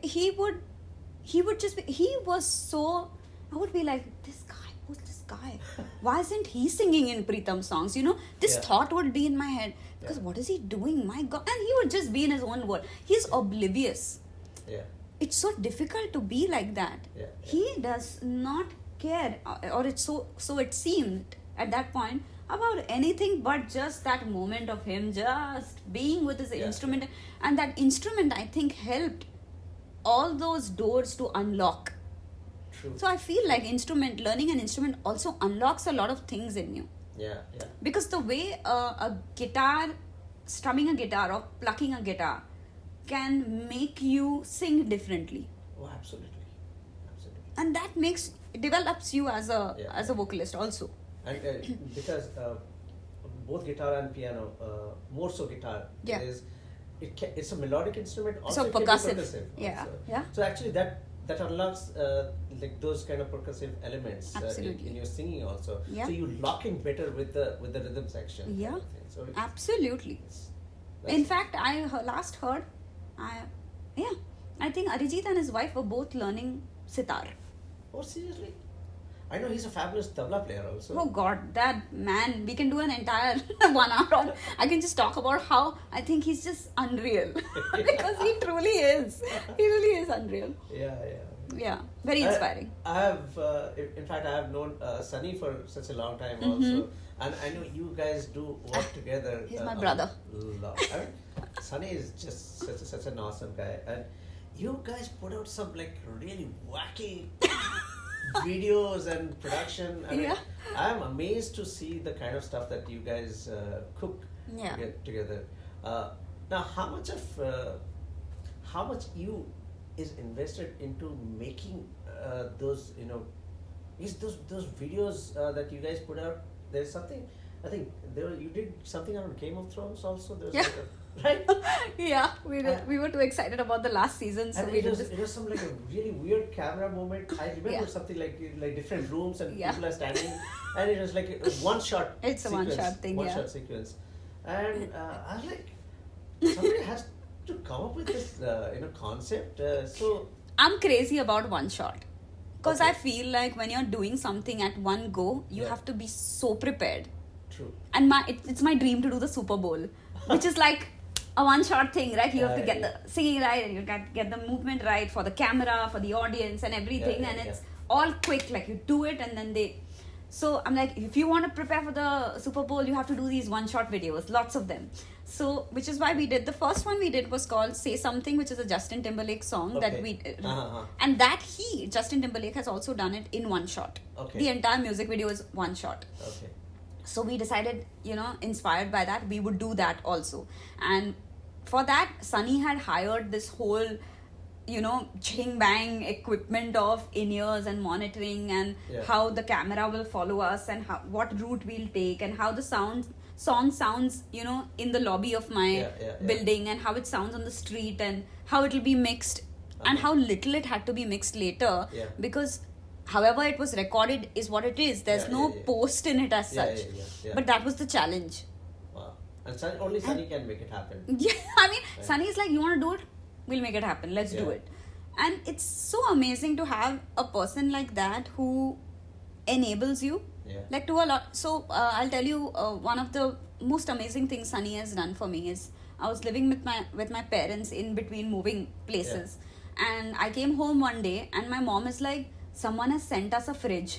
he would just be, he was so, I would be like, this guy, who's this guy? Why isn't he singing in Pritam songs? This thought would be in my head, because what is he doing? My God. And he would just be in his own world. He's oblivious. Yeah. It's so difficult to be like that. Yeah. He does not care, or it's so it seemed at that point, about anything but just that moment of him just being with his instrument. And that instrument, I think, helped all those doors to unlock. True. So I feel like learning an instrument also unlocks a lot of things in you. Yeah. Because the way strumming a guitar or plucking a guitar can make you sing differently. Oh, absolutely. And that develops you as a vocalist also. And because both guitar and piano, more so guitar, it's a melodic instrument. Also, so it can be percussive. Also. Yeah. So actually, that unlocks like those kind of percussive elements in your singing also. Yeah. So you lock in better with the rhythm section. Yeah. Kind of thing. So Absolutely. In fact, I last heard, I think Arijit and his wife were both learning sitar. Oh, seriously? I know he's a fabulous tabla player also. Oh God, that man, we can do an entire 1 hour on. I can just talk about how I think he's just unreal. Because he truly is. He really is unreal. Yeah, very inspiring. I have, in fact, I have known Sunny for such a long time also. And I know you guys do work together. He's my brother. I mean, Sunny is just such an awesome guy. And you guys put out some like really wacky videos and production. I mean, I'm amazed to see the kind of stuff that you guys cook together. Now, how much you is invested into making those those videos that you guys put out? There's something, I think you did something around Game of Thrones also. Right? Yeah, we did. We were too excited about the last season, so and it was some like a really weird camera moment. I remember something like different rooms and people are standing, and it was like a one shot. It's a one shot thing. One shot sequence, and I was like, somebody has to come up with this concept. So I'm crazy about one shot Because Okay. I feel like when you're doing something at one go, you Yeah. have to be so prepared. True. And it's my dream to do the Super Bowl, which is like a one-shot thing, right? You have to get Yeah. the singing right, and you got get the movement right for the camera, for the audience, and everything, Yeah, and yeah, it's all quick. Like you do it, and then they. So I'm like, if you want to prepare for the Super Bowl, you have to do these one-shot videos, lots of them. So, which is why we did the first one we did was called "Say Something," which is a Justin Timberlake song that Okay. we, Uh-huh. and that Justin Timberlake has also done it in one shot. Okay. The entire music video is one shot. Okay. So we decided, inspired by that, we would do that also. And for that, Sunny had hired this whole, ching bang equipment of in-ears and monitoring, and Yeah. how the camera will follow us, and what route we'll take, and how the song sounds, in the lobby of my Yeah. building, and how it sounds on the street, and how it'll be mixed, and how little it had to be mixed later. Yeah. Because however it was recorded is what it is. There's no post in it as such. Yeah. But that was the challenge. Wow. And only Sunny can make it happen. Yeah, I mean, Sunny is like, you want to do it? We'll make it happen. Let's do Yeah. it. And it's so amazing to have a person like that who enables you. Yeah. Like to a lot. So I'll tell you, one of the most amazing things Sunny has done for me is I was living with my parents in between moving places, and I came home one day and my mom is like, someone has sent us a fridge,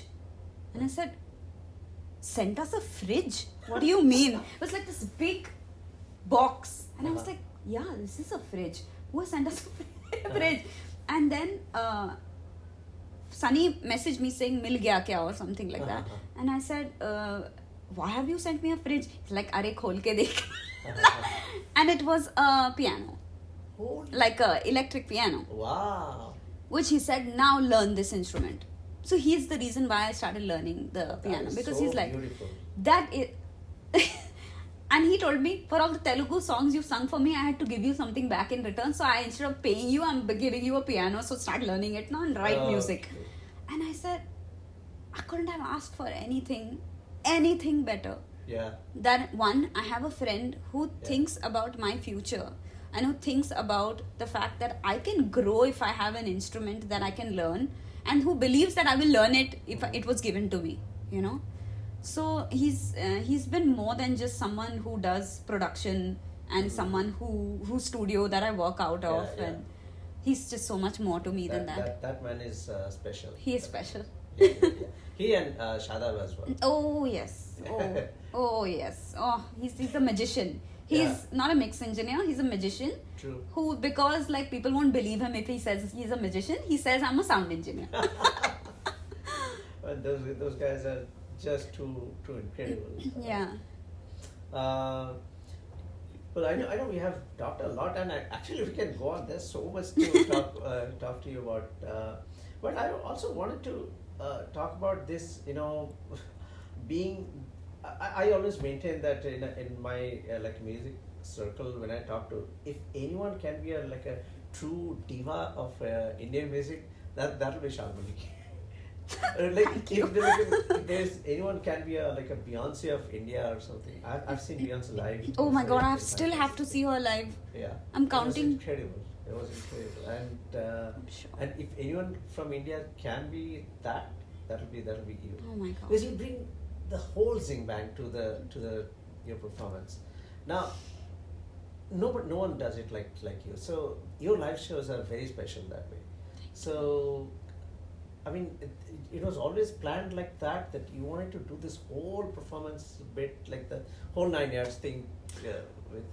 and I said, sent us a fridge? What do you mean? It was like this big box, and I was like, yeah, this is a fridge. Who has sent us a fridge? And then Sunny messaged me saying mil gaya kya or something like that, and I said, why have you sent me a fridge? He's like, are kholke dekh. And it was a piano, like a electric piano, Wow. which he said, now learn this instrument. So he's the reason why I started learning the piano, That is because so he's like, beautiful. that is. And he told me, for all the Telugu songs you've sung for me, I had to give you something back in return. So instead of paying you, I'm giving you a piano. So start learning it now and write music. Okay. And I said, I couldn't have asked for anything better. Yeah. That one, I have a friend who thinks about my future, and who thinks about the fact that I can grow if I have an instrument that I can learn, and who believes that I will learn it if it was given to me, So he's been more than just someone who does production and someone whose studio that I work out of, Yeah. and he's just so much more to me than that. That man is special. He is special. Yeah. He and Shadab as well. Oh yes. Oh yes. Oh, he's a magician. He's not a mix engineer. He's a magician. True. Who, because like people won't believe him if he says he's a magician, he says I'm a sound engineer. But those guys are just too incredible. Yeah. Well, I know we have talked a lot, and actually we can go on. There's so much to talk to you about. But I also wanted to talk about this. Being. I always maintain that in my like music circle, when I talk to, if anyone can be a true diva of Indian music, that'll be Shalmali. If there's anyone can be a Beyonce of India or something. I've seen Beyonce live. Oh my God, I It's still have to see her live. Yeah. I'm counting. It was incredible. And Sure. and if anyone from India can be that, that'll be you. Oh my God. Because you bring the whole zing bang to your performance. Now, no one does it like you. So your live shows are very special that way. So, I mean, it was always planned like that you wanted to do this whole performance bit, like the whole 9 yards thing with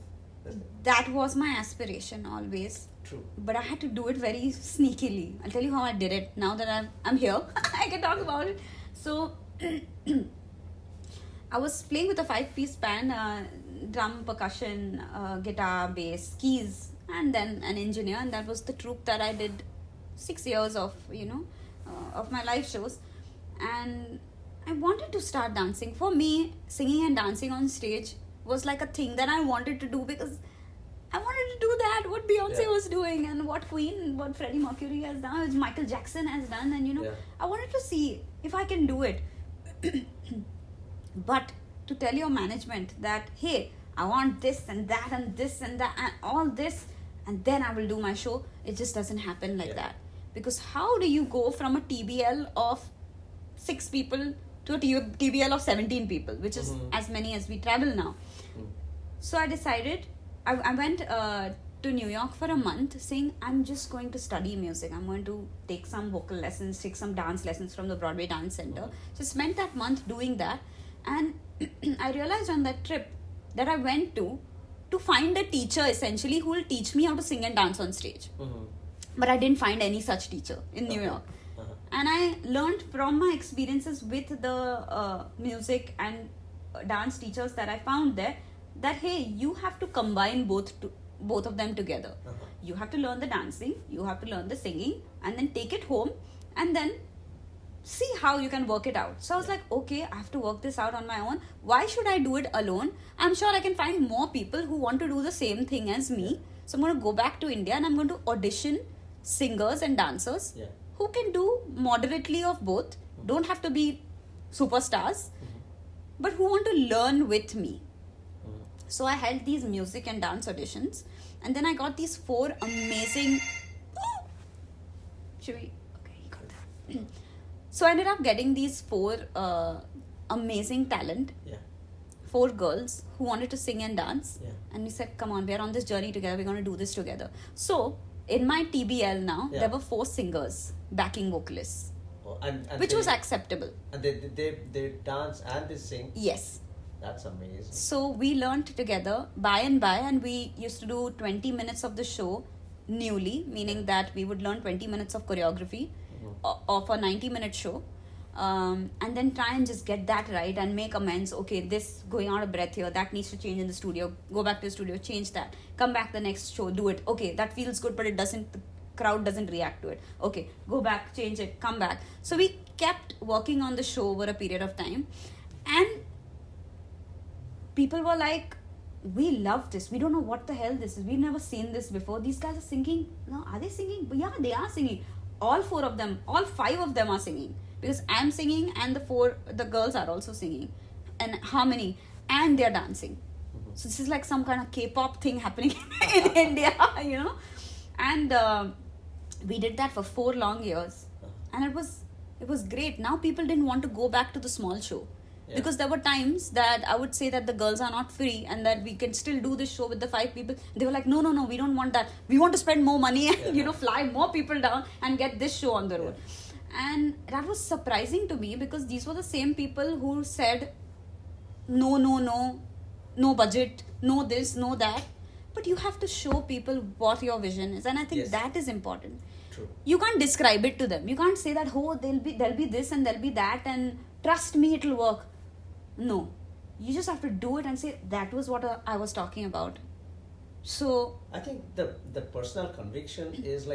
this. That was my aspiration always. True. But I had to do it very sneakily. I'll tell you how I did it. Now that I'm here, I can talk about it. So I was playing with a 5-piece band, drum, percussion, guitar, bass, keys, and then an engineer, and that was the troupe that I did 6 years of, of my live shows. And I wanted to start dancing. For me, singing and dancing on stage was like a thing that I wanted to do, because I wanted to do that, what Beyonce was doing, and what Freddie Mercury has done, what Michael Jackson has done, and I wanted to see if I can do it. But to tell your management that, hey, I want this and that and this and that and all this, and then I will do my show, it just doesn't happen like that. Because how do you go from a TBL of 6 people to a TBL of 17 people, which is as many as we travel now? So I decided, I went to New York for a month saying, I'm just going to study music. I'm going to take some vocal lessons, take some dance lessons from the Broadway Dance Center. So I spent that month doing that. And I realized on that trip that I went to find a teacher essentially who will teach me how to sing and dance on stage. But I didn't find any such teacher in New York. And I learned from my experiences with the music and dance teachers that I found there that, hey, you have to combine both of them together. You have to learn the dancing, you have to learn the singing, and then take it home and then see how you can work it out. So I was like, okay, I have to work this out on my own. Why should I do it alone? I'm sure I can find more people who want to do the same thing as me. So I'm going to go back to India and I'm going to audition singers and dancers who can do moderately of both. Don't have to be superstars, but who want to learn with me. So I held these music and dance auditions, and then I got these 4 amazing... Should we... Okay, he got that. So I ended up getting these 4 amazing talent, 4 girls who wanted to sing and dance. And we said, come on, we're on this journey together, we're going to do this together. So in my TBL now, there were 4 singers, backing vocalists, which was acceptable. And they dance and they sing? Yes. That's amazing. So we learned together by and by, and we used to do 20 minutes of the show newly, meaning that we would learn 20 minutes of choreography of a 90-minute show, and then try and just get that right and make amends. Okay, this going out of breath here, that needs to change in the studio. Go back to the studio, change that. Come back the next show, do it. Okay, that feels good, but it doesn't. The crowd doesn't react to it. Okay, go back, change it, come back. So we kept working on the show over a period of time, and people were like, we love this. We don't know what the hell this is. We've never seen this before. These guys are singing. No, are they singing? Yeah, they are singing. All 4 of them, all 5 of them are singing. Because I'm singing and the girls are also singing. And harmony. And they're dancing. So this is like some kind of K-pop thing happening in India, you know. And we did that for 4 long years. And it was great. Now people didn't want to go back to the small show. Because there were times that I would say that the girls are not free and that we can still do this show with the 5 people. They were like, no, we don't want that. We want to spend more money and, fly more people down and get this show on the road. And that was surprising to me because these were the same people who said, no budget, no this, no that. But you have to show people what your vision is. And I think that is important. True. You can't describe it to them. You can't say that, oh, there'll be this and there'll be that and trust me, it'll work. No, you just have to do it and say that was what I was talking about. So I think the personal conviction is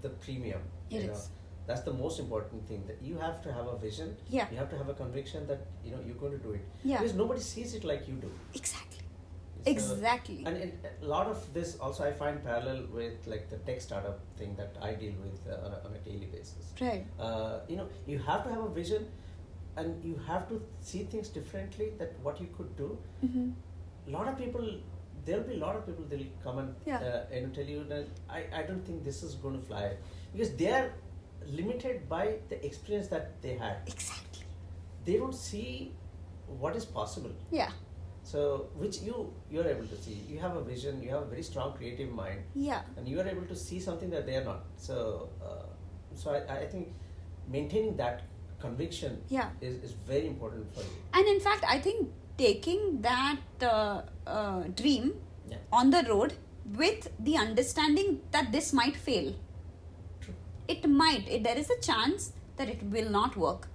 the premium. It is. That's the most important thing, that you have to have a vision. You have to have a conviction that you're going to do it. Because nobody sees it like you do. Exactly. So, exactly. And a lot of this also I find parallel with the tech startup thing that I deal with on a daily basis. Right. You have to have a vision. And you have to see things differently, that what you could do. There'll be a lot of people they'll come and tell you that I don't think this is going to fly. Because they are limited by the experience that they had. Exactly. They don't see what is possible. Yeah. So, which you're able to see. You have a vision, you have a very strong creative mind. Yeah. And you are able to see something that they are not. So, I think maintaining that conviction is very important for you. And in fact, I think taking that dream on the road with the understanding that this might fail. True. It might. There is a chance that it will not work.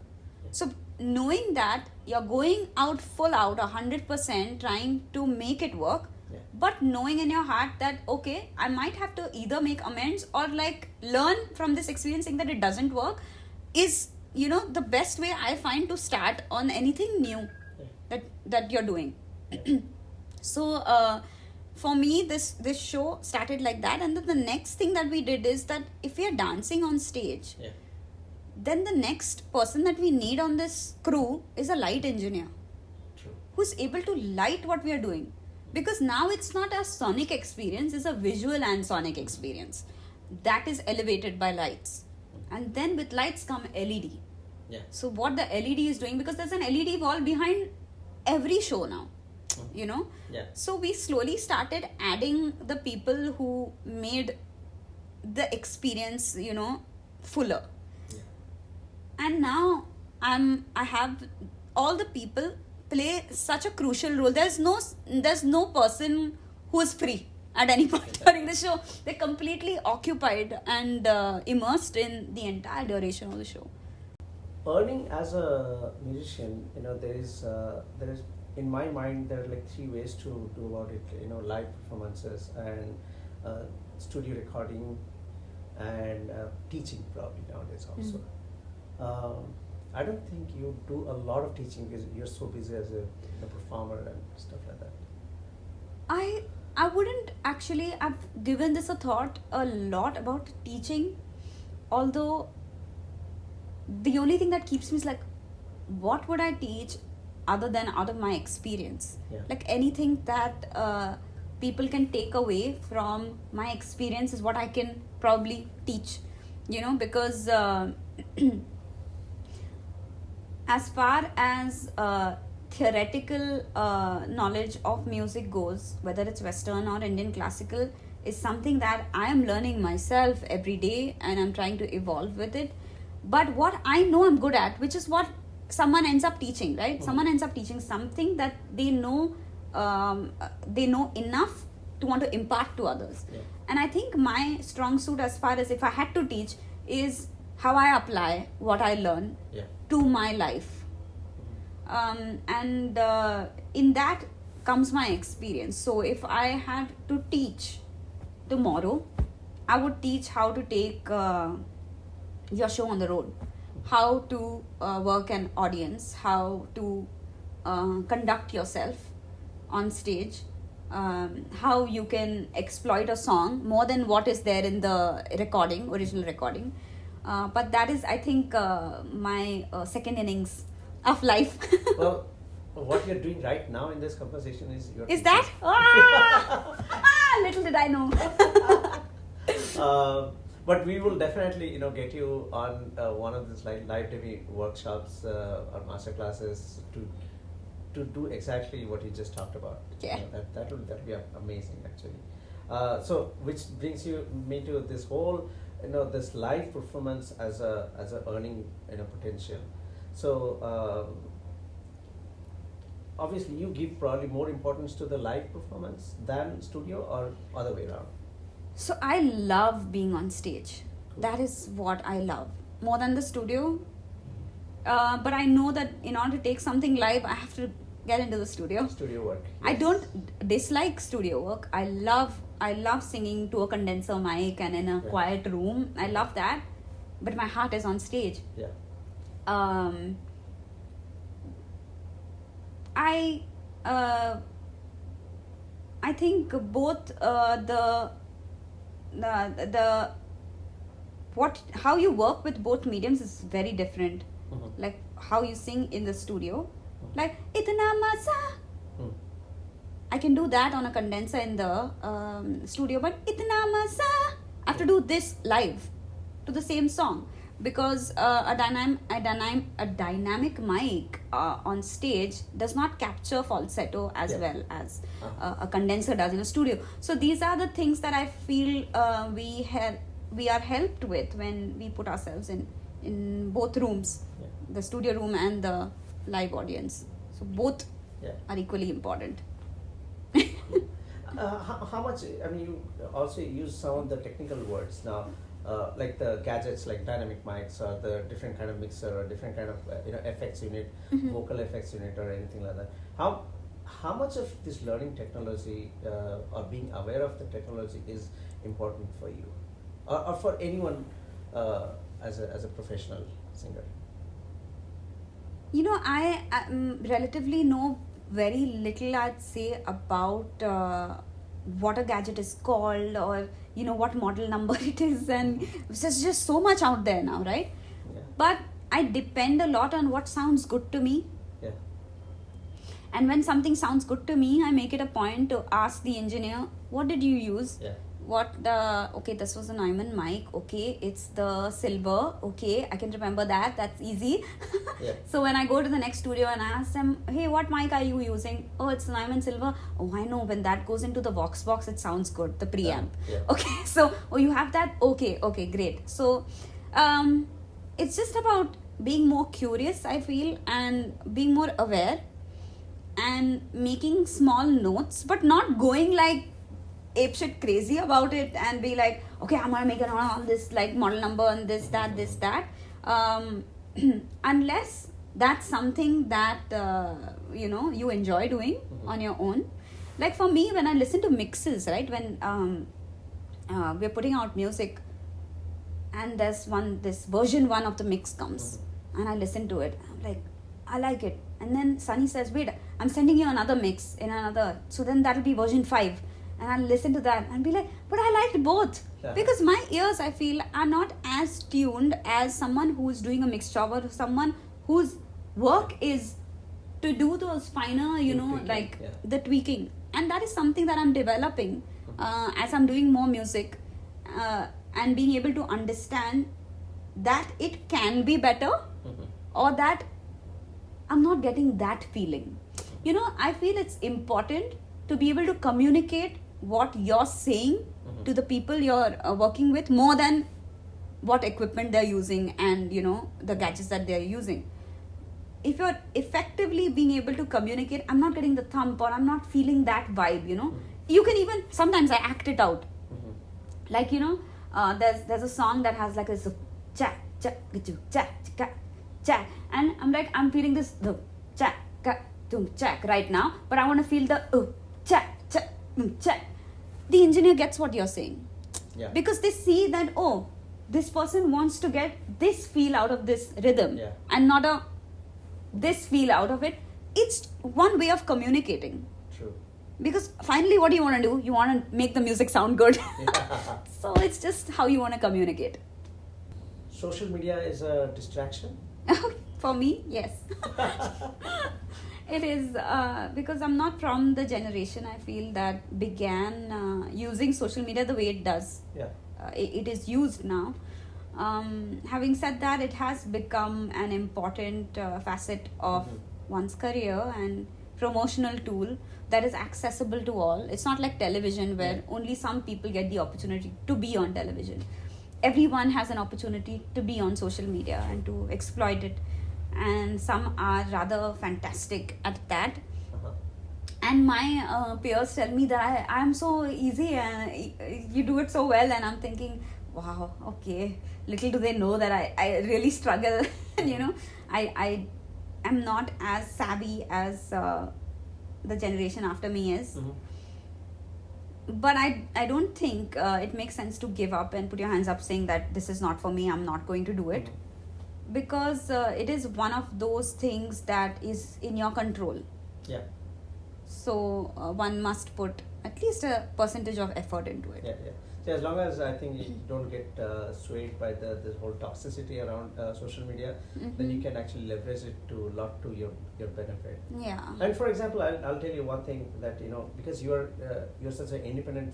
So knowing that you're going out full out 100% trying to make it work, but knowing in your heart that, okay, I might have to either make amends or learn from this experience that it doesn't work is the best way I find to start on anything new that you're doing. So for me, this show started like that, and then the next thing that we did is that if we are dancing on stage, then the next person that we need on this crew is a light engineer. True. Who's able to light what we are doing. Because now it's not a sonic experience, it's a visual and sonic experience. that is elevated by lights. And then with lights come LED. Yeah. So what the LED is doing, because there's an LED wall behind every show now, you know. Yeah. So we slowly started adding the people who made the experience, you know, fuller. Yeah. And now I have all the people play such a crucial role. There's no person who is free at any point during the show. They're completely occupied and immersed in the entire duration of the show. Earning as a musician, you know, there is in my mind there are like 3 ways to do about it. You know, live performances and studio recording and teaching probably nowadays also. I don't think you do a lot of teaching because you're so busy as a performer and stuff like that. I wouldn't actually. I've given this a thought a lot about teaching, although the only thing that keeps me is like, what would I teach other than out of my experience? Yeah. Like anything that people can take away from my experience is what I can probably teach, you know, because as far as theoretical knowledge of music goes, whether it's Western or Indian classical, is something that I am learning myself every day and I'm trying to evolve with it. But what I know I'm good at, which is what someone ends up teaching, right? Mm-hmm. Someone ends up teaching something that they know enough to want to impart to others. Yeah. And I think my strong suit, as far as if I had to teach, is how I apply what I learn to my life. And in that comes my experience. So if I had to teach tomorrow, I would teach how to take your show on the road, how to work an audience, how to conduct yourself on stage, how you can exploit a song more than what is there in the original recording. But that is, I think, my second innings of life. Well, what you're doing right now in this conversation is you're Is that? Little did I know. But we will definitely, you know, get you on one of these LivDemy workshops or master classes to do exactly what you just talked about. Yeah. You know, that will be amazing actually. So which brings me to this whole, you know, this live performance as a earning, you know, potential. So obviously you give probably more importance to the live performance than studio, or other way around. So I love being on stage. Cool. That is what I love more than the studio. But I know that in order to take something live, I have to get into the studio. Studio work. I Yes. don't dislike studio work. I love singing to a condenser mic and in a quiet room. I love that. But my heart is on stage. Yeah. I think both how you work with both mediums is very different. Mm-hmm. Like how you sing in the studio, like itna maza. I can do that on a condenser in the studio, but itna maza, I have to do this live to the same song, because a dynamic mic on stage does not capture falsetto as well as a condenser does in a studio. So these are the things that I feel we are helped with when we put ourselves in both rooms, the studio room and the live audience. So both are equally important. How much, I mean, you also use some of the technical words now, like the gadgets like dynamic mics or the different kind of mixer or different kind of effects unit, vocal effects unit or anything like that. How much of this learning technology or being aware of the technology is important for you or for anyone as a professional singer? You know, I relatively know very little, I'd say, about what a gadget is called, or you know what model number it is, and there's just so much out there now, right? Yeah. But I depend a lot on what sounds good to me. Yeah. And when something sounds good to me, I make it a point to ask the engineer, what did you use? Yeah. okay, this was a Neumann mic. Okay, it's the silver. Okay, I can remember that. That's easy. Yeah. So when I go to the next studio and I ask them, hey, what mic are you using? Oh, it's Neumann silver. Oh, I know. When that goes into the Vox box, it sounds good. The preamp. Yeah. Okay, so you have that. Okay, great. So, it's just about being more curious, I feel, and being more aware, and making small notes, but not going like apeshit crazy about it and be like, okay, I'm gonna make it on this like model number and this that unless that's something that you enjoy doing on your own. Like for me, when I listen to mixes, right, when we're putting out music and there's this version 1 of the mix comes and I listen to it, I'm like, I like it, and then Sunny says, wait, I'm sending you another mix in another, so then that'll be version 5, and I'll listen to that and be like, but I liked both. Yeah. Because my ears, I feel, are not as tuned as someone who's doing a mixed job, or someone whose work is to do those finer, Tweaking, the tweaking. And that is something that I'm developing as I'm doing more music, and being able to understand that it can be better, or that I'm not getting that feeling. I feel it's important to be able to communicate what you're saying to the people you're working with, more than what equipment they're using and the gadgets that they're using. If you're effectively being able to communicate, I'm not getting the thump, or I'm not feeling that vibe. You can even, sometimes I act it out. Like there's a song that has like this cha cha cha cha cha, and I'm like, I'm feeling this the cha ka tum cha right now, but I want to feel the cha cha cha. The engineer gets what you're saying, because they see that, oh, this person wants to get this feel out of this rhythm, and not this feel out of it. It's one way of communicating. True. Because finally, what do you want to do? You want to make the music sound good. So it's just how you want to communicate. Social media is a distraction? For me, yes. It is, because I'm not from the generation, I feel, that began using social media the way it does. Yeah. It is used now. Having said that, it has become an important facet of one's career and promotional tool that is accessible to all. It's not like television, where only some people get the opportunity to be on television. Everyone has an opportunity to be on social media and to exploit it, and some are rather fantastic at that. And my peers tell me that I am so easy and you do it so well, and I'm thinking, wow, okay, little do they know that I really struggle. And I am not as savvy as the generation after me is. But I don't think it makes sense to give up and put your hands up saying that this is not for me, I'm not going to do it. Because it is one of those things that is in your control. Yeah. So one must put at least a percentage of effort into it. Yeah. So as long as I think you don't get swayed by this whole toxicity around social media, then you can actually leverage it to your benefit. Yeah. And for example, I'll tell you one thing that because you're such an independent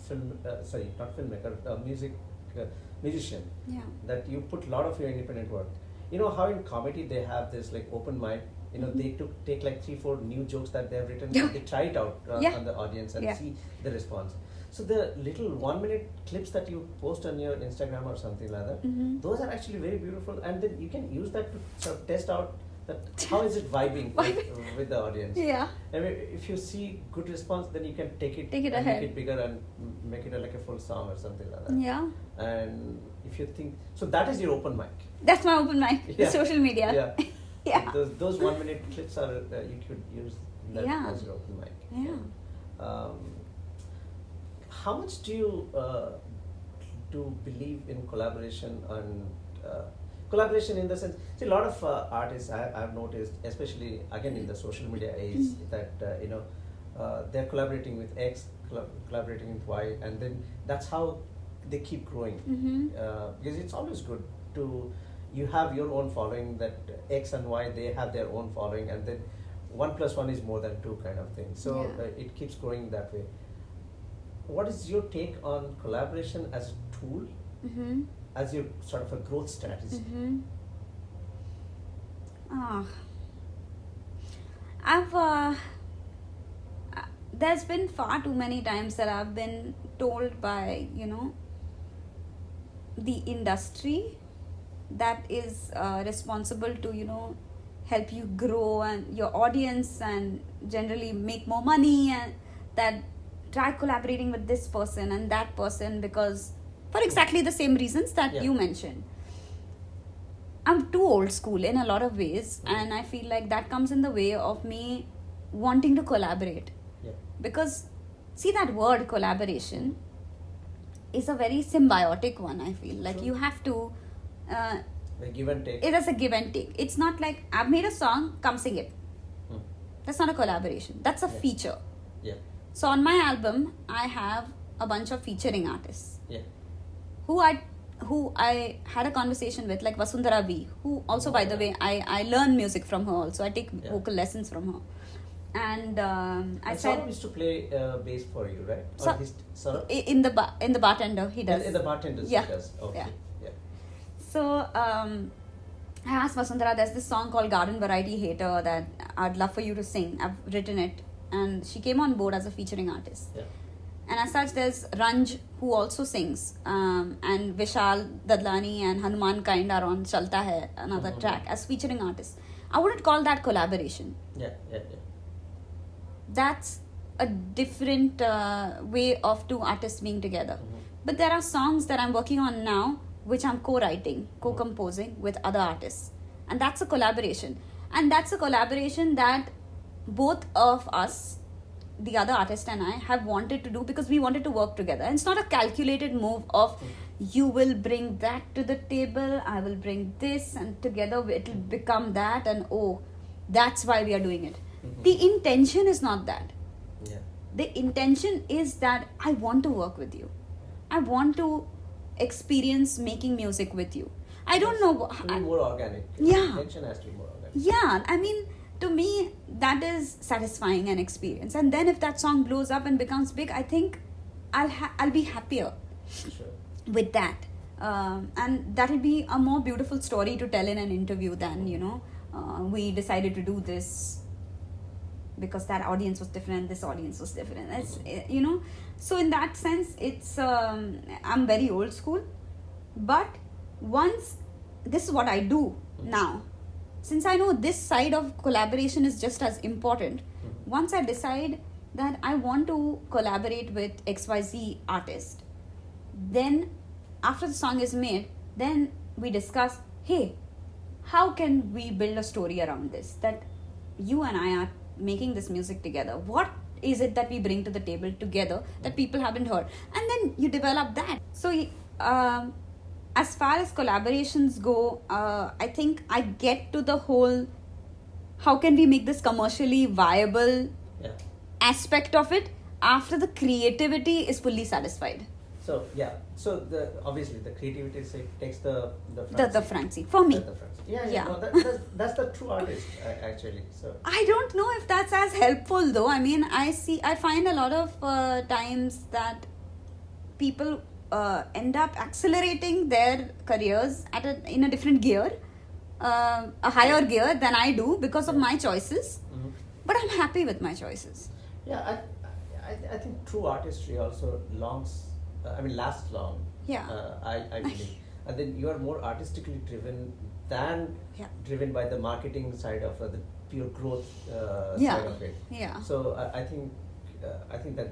musician. Yeah. That you put a lot of your independent work. How in comedy they have this like open mic. They take like 3-4 new jokes that they've written, and they try it out on the audience and see the response. So the little 1-minute clips that you post on your Instagram or something like that, those are actually very beautiful, and then you can use that to sort of test out that how is it vibing with the audience. Yeah. I mean, if you see good response, then you can take it ahead, make it bigger and make it like a full song or something like that. Yeah. And if you think so, that is your open mic. That's my open mic. The social media. Yeah. Yeah. Those 1-minute clips are you could use that as your open mic. Yeah. How much do you believe in collaboration and collaboration in the sense? See, a lot of artists I've noticed, especially again in the social media age, that they're collaborating with X, collaborating with Y, and then that's how they keep growing. Because it's always good to you have your own following, that X and Y, they have their own following, and then 1 + 1 is more than 2 kind of thing. So it keeps growing that way. what is your take on collaboration as a tool, as your sort of a growth strategy? There's been far too many times that I've been told by, the industry that is responsible to, help you grow and your audience and generally make more money, and that try collaborating with this person and that person because for exactly the same reasons that you mentioned. I'm too old school in a lot of ways, and I feel like that comes in the way of me wanting to collaborate. Because, see, that word collaboration is a very symbiotic one, I feel. Like, you have to... the give and take. It is a give and take. It's not like, I've made a song, come sing it. That's not a collaboration. That's a feature. So, on my album, I have a bunch of featuring artists. Who I had a conversation with, like Vasundhara V, who also, by the way, I learn music from her also. I take vocal lessons from her. And I said... Saurabh used to play bass for you, right? In the bartender, he does. In the bartender, he does. Okay. So, I asked Vasundhara, there's this song called Garden Variety Hater that I'd love for you to sing. I've written it. And she came on board as a featuring artist. And as such, there's Ranj, who also sings. And Vishal Dadlani and Hanuman Kind are on Chalta Hai, another track, as featuring artists. I wouldn't call that collaboration. That's a different way of two artists being together. But there are songs that I'm working on now, which I'm co-writing, co-composing with other artists. And that's a collaboration. And that's a collaboration that both of us, the other artist and I, have wanted to do because we wanted to work together. And it's not a calculated move of you will bring that to the table, I will bring this, and together it will become that, and that's why we are doing it. The intention is not that. The intention is that I want to work with you. I want to experience making music with you. I don't know. To be more organic. Yeah. The intention has to be more organic. Yeah, I mean, to me, that is satisfying an experience. And then if that song blows up and becomes big, I think I'll be happier with that. And that will be a more beautiful story to tell in an interview than, we decided to do this because that audience was different, this audience was different. That's, so in that sense, it's, I'm very old school. But this is what I do now. Since I know this side of collaboration is just as important, once I decide that I want to collaborate with XYZ artist, then after the song is made, then we discuss, hey, how can we build a story around this? That you and I are making this music together. What is it that we bring to the table together that people haven't heard? And then you develop that. So as far as collaborations go, I think I get to the whole, how can we make this commercially viable aspect of it after the creativity is fully satisfied. So obviously the creativity takes the front seat for me. That's the true artist actually. So I don't know if that's as helpful though. I mean, I find a lot of times that people end up accelerating their careers in a different gear, a higher gear than I do because of my choices. But I'm happy with my choices. Yeah, I think true artistry also lasts long. I believe. And then you are more artistically driven than driven by the marketing side of the pure growth side of it. So I think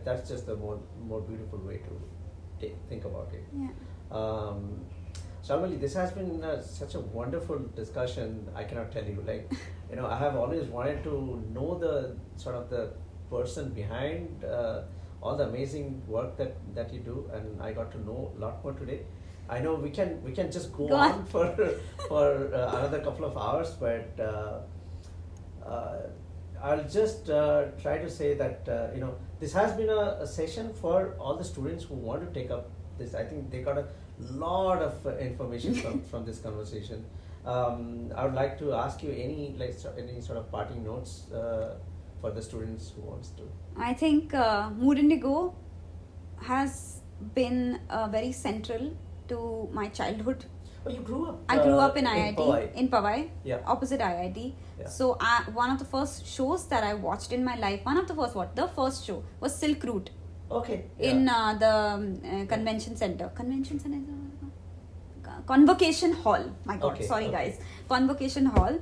that's just the more beautiful way to think about it. Shalmali, this has been such a wonderful discussion. I cannot tell you, I have always wanted to know the sort of the person behind all the amazing work that you do, and I got to know a lot more today. I know we can just go on for another couple of hours, but I'll just try to say that this has been a session for all the students who want to take up this. I think they got a lot of information from this conversation. I would like to ask you any sort of parting notes for the students who wants to. I think Mood Indigo has been very central to my childhood. Oh, you grew up. I grew up in IIT, Powai. in Powai, Yeah. opposite IIT. Yeah. So one of the first shows that I watched in my life, the first show was Silk Route Okay. in yeah. the convention center. Convocation Hall. My God, Okay, sorry okay. guys. Convocation Hall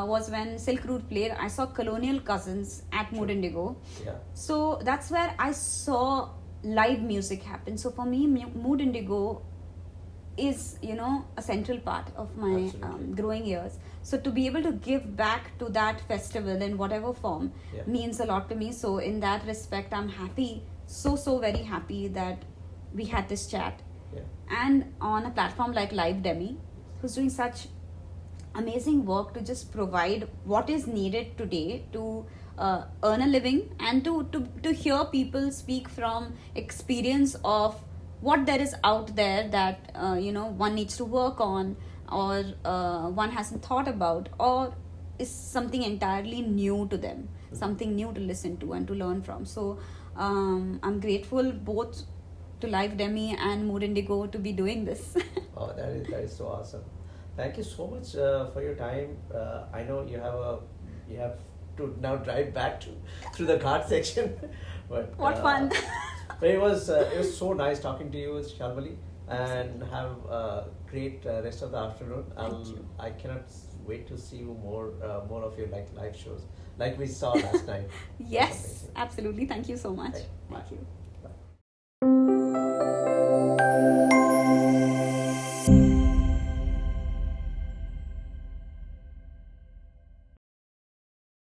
was when Silk Route played. I saw Colonial Cousins at Mood Indigo. Yeah. So that's where I saw live music happen. So for me, Mood Indigo is, a central part of my Absolutely. growing years. So to be able to give back to that festival in whatever form Yeah. means a lot to me. So in that respect, I'm happy, so very happy that we had this chat. Yeah. And on a platform like LivDemy, who's doing such amazing work to just provide what is needed today to earn a living, and to hear people speak from experience of what there is out there that one needs to work on, or one hasn't thought about, or is something entirely new to them, something new to listen to and to learn from. So I'm grateful both to LivDemy and Mood Indigo to be doing this. Oh, that is so awesome. Thank you so much for your time. I know you have to now drive back through the card section, but What fun! But it was so nice talking to you, Shalmali, and have a great rest of the afternoon. you. I cannot wait to see you more of your live shows like we saw last night. Yes, absolutely. Thank you so much. Right. Bye. Thank you. Bye.